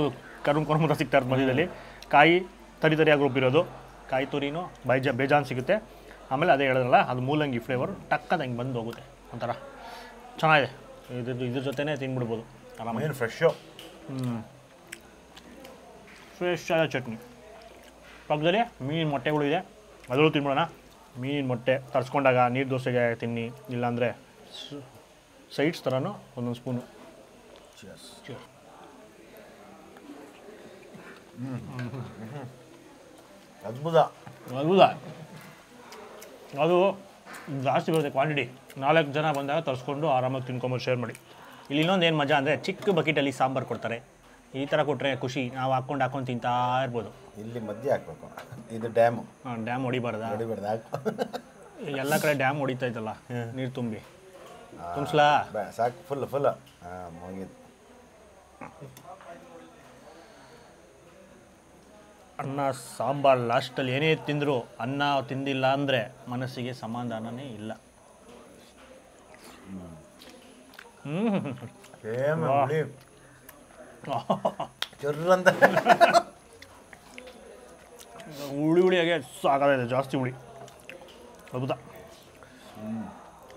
ಕರುಮುರ ಸಿಗ್ತಾ ಇರೋದು ಮಧ್ಯದಲ್ಲಿ. ಕಾಯಿ ತರಿಯಾಗಿ ರುಬ್ಬಿರೋದು, ಕಾಯಿ ತುರಿನೂ ಬೇಜಾನ್ ಸಿಗುತ್ತೆ. ಆಮೇಲೆ ಅದೇ ಹೇಳಿದ್ರಲ್ಲ, ಅದು ಮೂಲಂಗಿ ಫ್ಲೇವರು ಟಕ್ಕದ ಹಿಂಗೆ ಬಂದು ಹೋಗುತ್ತೆ, ಒಂಥರ ಚೆನ್ನಾಗಿದೆ. ಇದ್ರ ಜೊತೆನೇ ತಿನ್ಬಿಡ್ಬೋದು ಆರಾಮಾಗಿ. ಏನು ಫ್ರೆಶ್ಶು. ಫ್ರೆಶ್ ಆದ ಚಟ್ನಿ. ಪಕ್ಕದಲ್ಲಿ ಮೀನಿನ ಮೊಟ್ಟೆಗಳು ಇದೆ, ಅದರಲ್ಲೂ ತಿನ್ಬಿಡೋಣ. ಮೀನಿನ ಮೊಟ್ಟೆ ತರಿಸ್ಕೊಂಡಾಗ ನೀರು ದೋಸೆಗೆ ತಿನ್ನಿ, ಇಲ್ಲಾಂದರೆ ಸೈಡ್ಸ್ ಥರನೂ ಒಂದೊಂದು ಸ್ಪೂನು. ಅದ್ಭುತ. ಅದ್ಭುತ. ಅದು ಜಾಸ್ತಿ ಬರುತ್ತೆ ಕ್ವಾಂಟಿಟಿ. 4 ಜನ ಬಂದಾಗ ತರಿಸ್ಕೊಂಡು ಆರಾಮಾಗಿ ತಿನ್ಕೊಂಬೋದು, ಶೇರ್ ಮಾಡಿ. ಇಲ್ಲಿ ಇನ್ನೊಂದು ಏನು ಮಜಾ ಅಂದರೆ ಚಿಕ್ಕ ಬಕೆಟಲ್ಲಿ ಸಾಂಬಾರು ಕೊಡ್ತಾರೆ. ಈ ಥರ ಕೊಟ್ಟರೆ ಖುಷಿ, ನಾವು ಹಾಕ್ಕೊಂಡು ತಿಂತಾ ಇರ್ಬೋದು. ಇಲ್ಲಿ ಮಧ್ಯೆ ಹಾಕ್ಬೇಕು. ಇದು ಡ್ಯಾಮು. ಡ್ಯಾಮ್ ಹೊಡಿಬಾರ್ದಾ? ಹೊಡಿಬಾರ್ದು. ಎಲ್ಲ ಕಡೆ ಡ್ಯಾಮ್ ಹೊಡಿತಾ ಇದ್ದಲ್ಲ ನೀರು ತುಂಬಿ. ತುಂಬಿಸ್ಲಾ? ಸಾಕು, ಫುಲ್ ಹಾಂ ಮುಗಿದು. ಅನ್ನ ಸಾಂಬಾರು ಲಾಸ್ಟಲ್ಲಿ ಏನೇ ತಿಂದರೂ ಅನ್ನ ತಿಂದಿಲ್ಲ ಅಂದರೆ ಮನಸ್ಸಿಗೆ ಸಮಾಧಾನನೇ ಇಲ್ಲ. ಚುರ್ರಂತ ಹುಳಿಯಾಗೆ ಸಾಕಾಗಿದೆ, ಜಾಸ್ತಿ ಹುಳಿ. ಅದ್ಭುತ.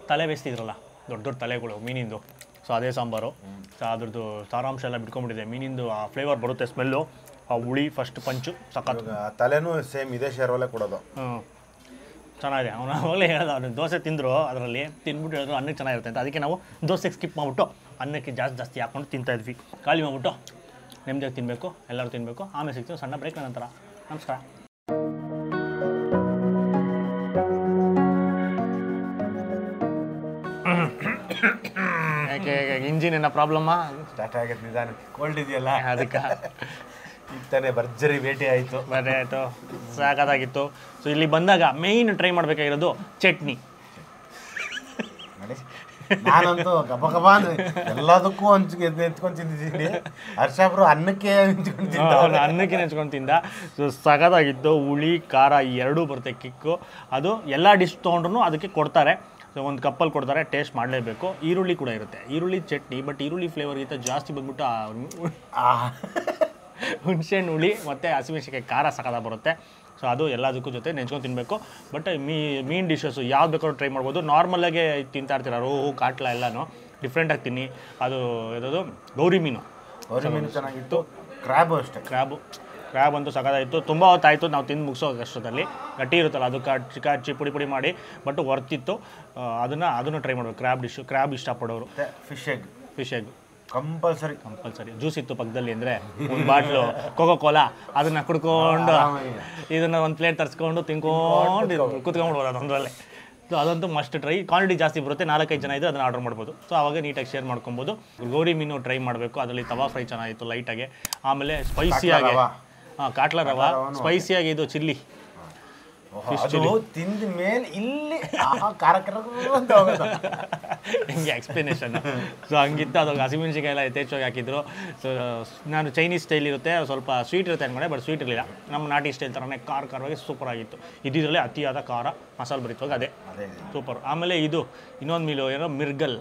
ತಲೆ ಬೇಯಿಸ್ತಿದ್ರಲ್ಲ, ದೊಡ್ಡ ದೊಡ್ಡ ತಲೆಗಳು ಮೀನಿಂದು, ಸೊ ಅದೇ ಸಾಂಬಾರು. ಸೊ ಅದ್ರದ್ದು ಸಾರಾಂಶ ಎಲ್ಲ ಬಿಟ್ಕೊಂಡ್ಬಿಟ್ಟಿದೆ. ಮೀನಿಂದು ಆ ಫ್ಲೇವರ್ ಬರುತ್ತೆ, ಸ್ಮೆಲ್ಲು, ಆ ಹುಳಿ ಫಸ್ಟ್ ಪಂಚು ಸಖತ್. ತಲೆನೂ ಸೇಮ್ ಇದೇ ಶೇರ್ವಲ್ಲೇ ಕೊಡೋದು. ಚೆನ್ನಾಗಿದೆ. ಅವನು ಅವಾಗಲೇ ಹೇಳೋದು, ಅವ್ನು ದೋಸೆ ತಿಂದರು, ಅದರಲ್ಲಿ ತಿಂದ್ಬಿಟ್ಟು ಹೇಳಿದ್ರು ಅನ್ನಕ್ಕೆ ಚೆನ್ನಾಗಿರುತ್ತೆ ಅಂತ. ಅದಕ್ಕೆ ನಾವು ದೋಸೆಗೆ ಸ್ಕಿಪ್ ಮಾಡಿಬಿಟ್ಟು ಅನ್ನಕ್ಕೆ ಜಾಸ್ತಿ ಹಾಕ್ಕೊಂಡು ತಿಂತಾಯಿದ್ವಿ. ಖಾಲಿ ಮಾಡಿಬಿಟ್ಟು ನೆಮ್ಮದಿಯಾಗಿ ತಿನ್ನಬೇಕು, ಎಲ್ಲರೂ ತಿನ್ನಬೇಕು. ಆಮೇಲೆ ಸಿಗ್ತೀವಿ ಸಣ್ಣ ಬ್ರೇಕ್ ನಂತರ. ನಮಸ್ಕಾರ. ಯಾಕೆ ಇಂಜಿನ್ ಏನೋ ಪ್ರಾಬ್ಲಮ್ಮಾ? ಸ್ಟಾರ್ಟ್ ಆಗೈತೆ ನಿಧಾನ. ಕೋಲ್ಡ್ ಇದೆಯಲ್ಲ ಅದಕ್ಕೆ. ಈಗ ತಾನೇ ಭರ್ಜರಿ ಭೇಟಿ ಆಯಿತು. ಸಾಕಾಗಿತ್ತು. ಸೊ ಇಲ್ಲಿ ಬಂದಾಗ ಮೇಯ್ನ್ ಟ್ರೈ ಮಾಡಬೇಕಾಗಿರೋದು ಚಟ್ನಿ. ನಾನಂತೂ ಗಬ ಅಂದ್ರೆ ಎಲ್ಲದಕ್ಕೂ ಎತ್ಕೊಂಡು ತಿಂದಿದ್ದೀನಿ. ಹರ್ಷಾಬ್ರು ಅನ್ನಕ್ಕೆ ನೆಂಚ್ಕೊಂಡು ತಿಂದ. ಸೊ ಸಖತ್ತಾಗಿತ್ತು. ಹುಳಿ ಖಾರ ಎರಡೂ ಬರುತ್ತೆ, ಕಿಕ್ಕು. ಅದು ಎಲ್ಲ ಡಿಶ್ ತೊಗೊಂಡ್ರು ಅದಕ್ಕೆ ಕೊಡ್ತಾರೆ. ಸೊ ಒಂದು ಕಪ್ಪಲ್ಲಿ ಕೊಡ್ತಾರೆ, ಟೇಸ್ಟ್ ಮಾಡಲೇಬೇಕು. ಈರುಳ್ಳಿ ಕೂಡ ಇರುತ್ತೆ, ಈರುಳ್ಳಿ ಚಟ್ನಿ. ಬಟ್ ಈರುಳ್ಳಿ ಫ್ಲೇವರ್ಗಿಂತ ಜಾಸ್ತಿ ಬಂದ್ಬಿಟ್ಟು ಹುಣಸೆಹಣ್ಣು ಹುಳಿ ಮತ್ತು ಹಸಿಮೆಣಸಿನ್ಕಾಯಿ ಖಾರ ಸಖತ್ತಾಗಿ ಬರುತ್ತೆ. ಸೊ ಅದು ಎಲ್ಲದಕ್ಕೂ ಜೊತೆ ನೆಂಚ್ಕೊಂಡು ತಿನ್ನಬೇಕು. ಬಟ್ ಮೀನು ಡಿಶಸ್ಸು ಯಾವ್ದು ಬೇಕಾದ್ರೂ ಟ್ರೈ ಮಾಡ್ಬೋದು. ನಾರ್ಮಲಾಗೆ ತಿಂತಾ ಇರ್ತೀರ, ರೋಹು ಕಾಟ್ಲ ಎಲ್ಲನೂ ಡಿಫ್ರೆಂಟಾಗಿ ತಿನ್ನಿ. ಅದು ಯಾವುದು ಗೌರಿ ಮೀನು ಚೆನ್ನಾಗಿತ್ತು. ಕ್ರ್ಯಾಬು ಅಷ್ಟೇ. ಕ್ರ್ಯಾಬ್ ಅಂತೂ ಸಖತ್ತಾಯಿತು. ತುಂಬ ಹೊತ್ತಾಯಿತು ನಾವು ತಿಂದು ಮುಗಿಸೋ ಕಷ್ಟದಲ್ಲಿ. ಗಟ್ಟಿ ಇರುತ್ತಲ್ಲ, ಅದು ಕಚ್ಚಿ ಪುಡಿ ಮಾಡಿ, ಬಟ್ ವರ್ತಿತ್ತು. ಅದನ್ನು ಟ್ರೈ ಮಾಡಬೇಕು. ಕ್ರ್ಯಾಬ್ ಇಷ್ಟಪಡೋರು. Fish egg compulsory. ಜ್ಯೂಸ್ ಇತ್ತು ಪಕ್ಕದಲ್ಲಿ ಅಂದರೆ ಒಂದು ಬಾಟ್ಲು ಕೋಕೋ ಕೋಲಾ, ಅದನ್ನು ಕುಡ್ಕೊಂಡು ಇದನ್ನು ಒಂದು ಪ್ಲೇಟ್ ತರಿಸ್ಕೊಂಡು ತಿನ್ಕೊಂಡು ಕುತ್ಕೊಂಡ್ಬಿಡ್ಬೋದು ಅದೊಂದರಲ್ಲೇ. ಸೊ ಅದಂತೂ ಮಸ್ಟ್ ಟ್ರೈ. ಕ್ವಾಂಟಿಟಿ ಜಾಸ್ತಿ ಬರುತ್ತೆ, 4-5 ಜನ ಇದ್ದು ಅದನ್ನು ಆರ್ಡರ್ ಮಾಡ್ಬೋದು. ಸೊ ಆವಾಗ ನೀಟಾಗಿ ಶೇರ್ ಮಾಡ್ಕೊಬೋದು. ಗೌರಿ ಮೀನು ಟ್ರೈ ಮಾಡಬೇಕು. ಅದರಲ್ಲಿ ತವಾ ಫ್ರೈ ಚೆನ್ನಾಗಿತ್ತು ಲೈಟಾಗೆ. ಆಮೇಲೆ ಸ್ಪೈಸಿಯಾಗಿ ಕಾಟ್ಲ ರವಾ, ಸ್ಪೈಸಿಯಾಗಿ ಇದು ಚಿಲ್ಲಿ ತಿಂದ ಮೇಲೆ ಇಲ್ಲಿ ಹಿಂಗೆ ಎಕ್ಸ್ಪ್ಲನೇಷನ್. ಸೊ ಹಂಗಿತ್ತು. ಅದು ಹಸಿಮೆಣಸಿನ್ಕಾಯಿ ಎಲ್ಲ ಯಥೇಚ್ಛವಾಗಿ ಹಾಕಿದ್ರು. ಸೊ ನಾನು ಚೈನೀಸ್ ಸ್ಟೈಲ್ ಇರುತ್ತೆ, ಸ್ವಲ್ಪ ಸ್ವೀಟ್ ಇರುತ್ತೆ ಅಂದ್ಕೊಂಡೆ, ಬಟ್ ಸ್ವೀಟ್ ಇರಲಿಲ್ಲ. ನಮ್ಮ ನಾಟಿ ಸ್ಟೈಲ್ ಥರನೇ ಖಾರವಾಗಿ ಸೂಪರ್ ಆಗಿತ್ತು. ಇದರಲ್ಲಿ ಅತಿಯಾದ ಖಾರ ಮಸಾಲೆ ಬರೀತವಾಗ ಅದೇ ಸೂಪರ್. ಆಮೇಲೆ ಇದು ಇನ್ನೊಂದು ಮೀಲು ಏನೋ ಮಿರ್ಗಲ್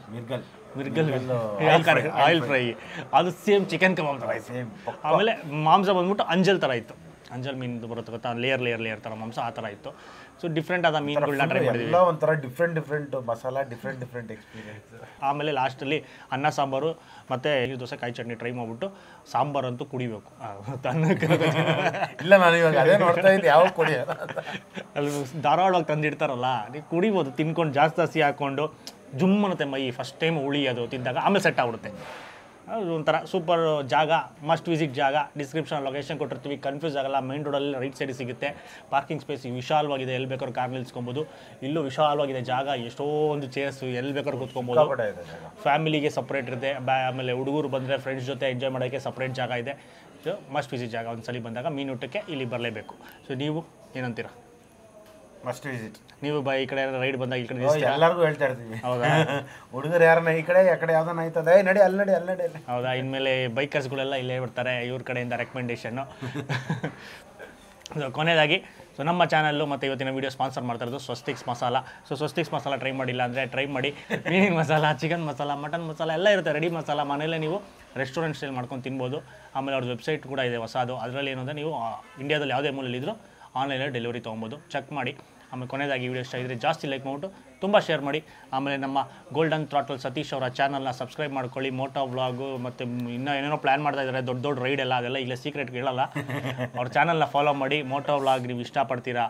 ಆಯಿಲ್ ಫ್ರೈ, ಅದು ಸೇಮ್ ಚಿಕನ್ ಕಬಾಬ್ ಥರ ಸೇಮ್. ಆಮೇಲೆ ಮಾಂಸ ಬಂದ್ಬಿಟ್ಟು ಅಂಜಲ್ ಥರ ಇತ್ತು. ಅಂಜಲ್ ಮೀನು ಬರುತ್ತೆ ಗೊತ್ತಾ, ಲೇಯರ್ ಥರ ಮಾಂಸ, ಆ ಥರ ಇತ್ತು. ಸೊ ಡಿಫ್ರೆಂಟ್ ಆದ ಮೀನುಗಳನ್ನ ಟ್ರೈ ಮಾಡಿದ್ವಿ. ಒಂಥರ ಡಿಫ್ರೆಂಟ್ ಮಸಾಲ, ಡಿಫ್ರೆಂಟ್ ಎಕ್ಸ್ಪೀರಿಯನ್ಸ್. ಆಮೇಲೆ ಲಾಸ್ಟಲ್ಲಿ ಅನ್ನ ಸಾಂಬಾರು ಮತ್ತು ದೋಸೆ ಕಾಯಿ ಚಟ್ನಿ ಟ್ರೈ ಮಾಡಿಬಿಟ್ಟು ಸಾಂಬಾರಂತೂ ಕುಡಿಬೇಕು. ಇಲ್ಲ, ನಾನು ಇವಾಗ ಅದೇ ನೋಡ್ತಾ ಇದ್ದೆ, ಯಾವ ಕುಡಿ ಅಲ್ಲಿ ಧಾರಾಳವಾಗಿ ತಂದಿಡ್ತಾರಲ್ಲ, ನೀವು ಕುಡಿಬೋದು ತಿನ್ಕೊಂಡು ಜಾಸ್ತಿ ಹಾಕ್ಕೊಂಡು. ಜುಮ್ ಅನ್ನುತ್ತೆ ಮೈ ಫಸ್ಟ್ ಟೈಮ್ ಹುಳಿ ಅದು ತಿಂದಾಗ, ಆಮೇಲೆ ಸೆಟ್ ಆಗ್ಬಿಡುತ್ತೆ. ಅದು ಒಂಥರ ಸೂಪರ್ ಜಾಗ, ಮಸ್ಟ್ ವಿಸಿಟ್ ಜಾಗ. ಡಿಸ್ಕ್ರಿಪ್ಷನ್ ಲೊಕೇಶನ್ ಕೊಟ್ಟಿರ್ತೀವಿ, ಕನ್ಫ್ಯೂಸ್ ಆಗಲ್ಲ. ಮೈನ್ ರೋಡಲ್ಲಿ ರೈಟ್ ಸೈಡ್ ಸಿಗುತ್ತೆ. ಪಾರ್ಕಿಂಗ್ ಸ್ಪೇಸ್ ವಿಶಾಲವಾಗಿದೆ, ಎಲ್ಲಿ ಬೇಕಾದ್ರೂ ಕಾರ್ ನಿಲ್ಸ್ಕೊಬೋದು. ಇಲ್ಲೂ ವಿಶಾಲವಾಗಿದೆ ಜಾಗ, ಎಷ್ಟೊಂದು ಚೇರ್ಸು, ಎಲ್ಲಿ ಬೇಕಾದ್ರೂ ಕೂತ್ಕೊಬೋದು. ಫ್ಯಾಮಿಲಿಗೆ ಸಪ್ರೇಟ್ ಇರುತ್ತೆ, ಆಮೇಲೆ ಹುಡುಗರು ಬಂದರೆ ಫ್ರೆಂಡ್ಸ್ ಜೊತೆ ಎಂಜಾಯ್ ಮಾಡೋಕ್ಕೆ ಸಪ್ರೇಟ್ ಜಾಗ ಇದೆ. ಸೊ ಮಸ್ಟ್ ವಿಸಿಟ್ ಜಾಗ. ಒಂದು ಸಲ ಬಂದಾಗ ಮೀನೂಟಕ್ಕೆ ಇಲ್ಲಿ ಬರಲೇಬೇಕು. ಸೊ ನೀವು ಏನಂತೀರಾ? Must visit. ನೀವು ಈ ಕಡೆ ರೈಡ್ ಬಂದಾಗ ಈ ಕಡೆ ಎಲ್ಲರಿಗೂ ಹೇಳ್ತಾ ಇರ್ತೀವಿ. ಹೌದಾ? ಹುಡುಗರು ಯಾರನ್ನ ಈ ಕಡೆ ಯಾವ್ದನ್ನ ಆಯ್ತದೆ, ನಡಿ ಅಲ್ಲಿ ನಡಿ. ಹೌದಾ? ಇನ್ಮೇಲೆ ಬೈಕರ್ಸ್ಗಳೆಲ್ಲ ಇಲ್ಲೇ ಬರ್ತಾರೆ, ಇವ್ರ ಕಡೆಯಿಂದ ರೆಕಮೆಂಡೇಷನ್ನು. ಕೊನೆಯದಾಗಿ ನಮ್ಮ ಚಾನಲ್ಲು ಮತ್ತು ಇವತ್ತಿನ ವೀಡಿಯೋ ಸ್ಪಾನ್ಸರ್ ಮಾಡ್ತಾ ಇರೋದು ಸ್ವಸ್ತಿಕ್ಸ್ ಮಸಾಲ. ಸೊ ಸ್ವಸ್ತಿಕ್ಸ್ ಮಸಾಲ ಟ್ರೈ ಮಾಡಿಲ್ಲ ಅಂದರೆ ಟ್ರೈ ಮಾಡಿ. ಮೀನಿನ ಮಸಾಲ, ಚಿಕನ್ ಮಸಾಲ, ಮಟನ್ ಮಸಾಲ ಎಲ್ಲ ಇರುತ್ತೆ, ರೆಡಿ ಮಸಾಲ. ಮನೆಯಲ್ಲೇ ನೀವು ರೆಸ್ಟೋರೆಂಟ್ ಸ್ಟೈಲ್ ಮಾಡ್ಕೊಂಡು ತಿನ್ಬೋದು. ಆಮೇಲೆ ಅವ್ರದ್ದು ವೆಬ್ಸೈಟ್ ಕೂಡ ಇದೆ ಹೊಸದು. ಅದರಲ್ಲಿ ಏನು ಅಂದರೆ ನೀವು ಇಂಡಿಯಾದಲ್ಲಿ ಯಾವುದೇ ಮೂಲಲ್ಲಿದ್ದರೂ ಆನ್ಲೈನಲ್ಲಿ ಡೆಲಿವರಿ ತೊಗೊಬೋದು. ಚೆಕ್ ಮಾಡಿ. ಆಮೇಲೆ ಕೊನೆಯದಾಗಿ ವಿಡಿಯೋ ಇಷ್ಟ ಆಗಿದ್ರೆ ಜಾಸ್ತಿ ಲೈಕ್ ಮಾಡಿಬಿಟ್ಟು ತುಂಬ ಶೇರ್ ಮಾಡಿ. ಆಮೇಲೆ ನಮ್ಮ ಗೋಲ್ಡನ್ ಥ್ರಾಟಲ್ ಸತೀಶ್ ಅವರ ಚಾನಲ್ನ ಸಬ್ಸ್ಕ್ರೈಬ್ ಮಾಡ್ಕೊಳ್ಳಿ. ಮೋಟೋ ವ್ಲಾಗು ಮತ್ತು ಇನ್ನೂ ಏನೇನೋ ಪ್ಲ್ಯಾನ್ ಮಾಡ್ತಾ ಇದ್ದಾರೆ, ದೊಡ್ಡ ದೊಡ್ಡ ರೈಡ್ ಎಲ್ಲ, ಅದೆಲ್ಲ ಈಗ ಸೀಕ್ರೆಟ್ ಹೇಳಲ್ಲ. ಅವ್ರ ಚಾನಲ್ನ ಫಾಲೋ ಮಾಡಿ. ಮೋಟೋ ವ್ಲಾಗ್ ನೀವು ಇಷ್ಟಪಡ್ತೀರಾ,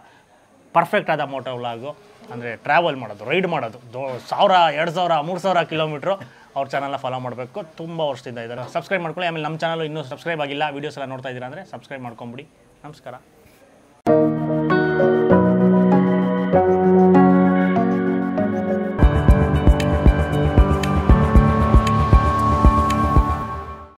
ಪರ್ಫೆಕ್ಟ್ ಆದ ಮೋಟೋ ವ್ಲಾಗು ಅಂದರೆ ಟ್ರಾವೆಲ್ ಮಾಡೋದು, ರೈಡ್ ಮಾಡೋದು, 1000, 2000, 3000 ಕಿಲೋಮೀಟ್ರು ಅವ್ರ ಚಾನಲ್ನ ಫಾಲೋ ಮಾಡಬೇಕು. ತುಂಬ ವರ್ಷದಿಂದ ಇದ್ದಾರೆ. ಸಬ್ಸ್ಕ್ರೈಬ್ ಮಾಡ್ಕೊಳ್ಳಿ. ಆಮೇಲೆ ನಮ್ಮ ಚಾನಲ್ ಇನ್ನೂ ಸಬ್ಸ್ಕ್ರೈಬ್ ಆಗಿಲ್ಲ, ವೀಡಿಯೋಸ್ ಎಲ್ಲ ನೋಡ್ತಾ ಇದ್ದೀರಾ ಅಂದರೆ ಸಬ್ಸ್ಕ್ರೈಬ್ ಮಾಡ್ಕೊಂಬಿಡಿ. ನಮಸ್ಕಾರ.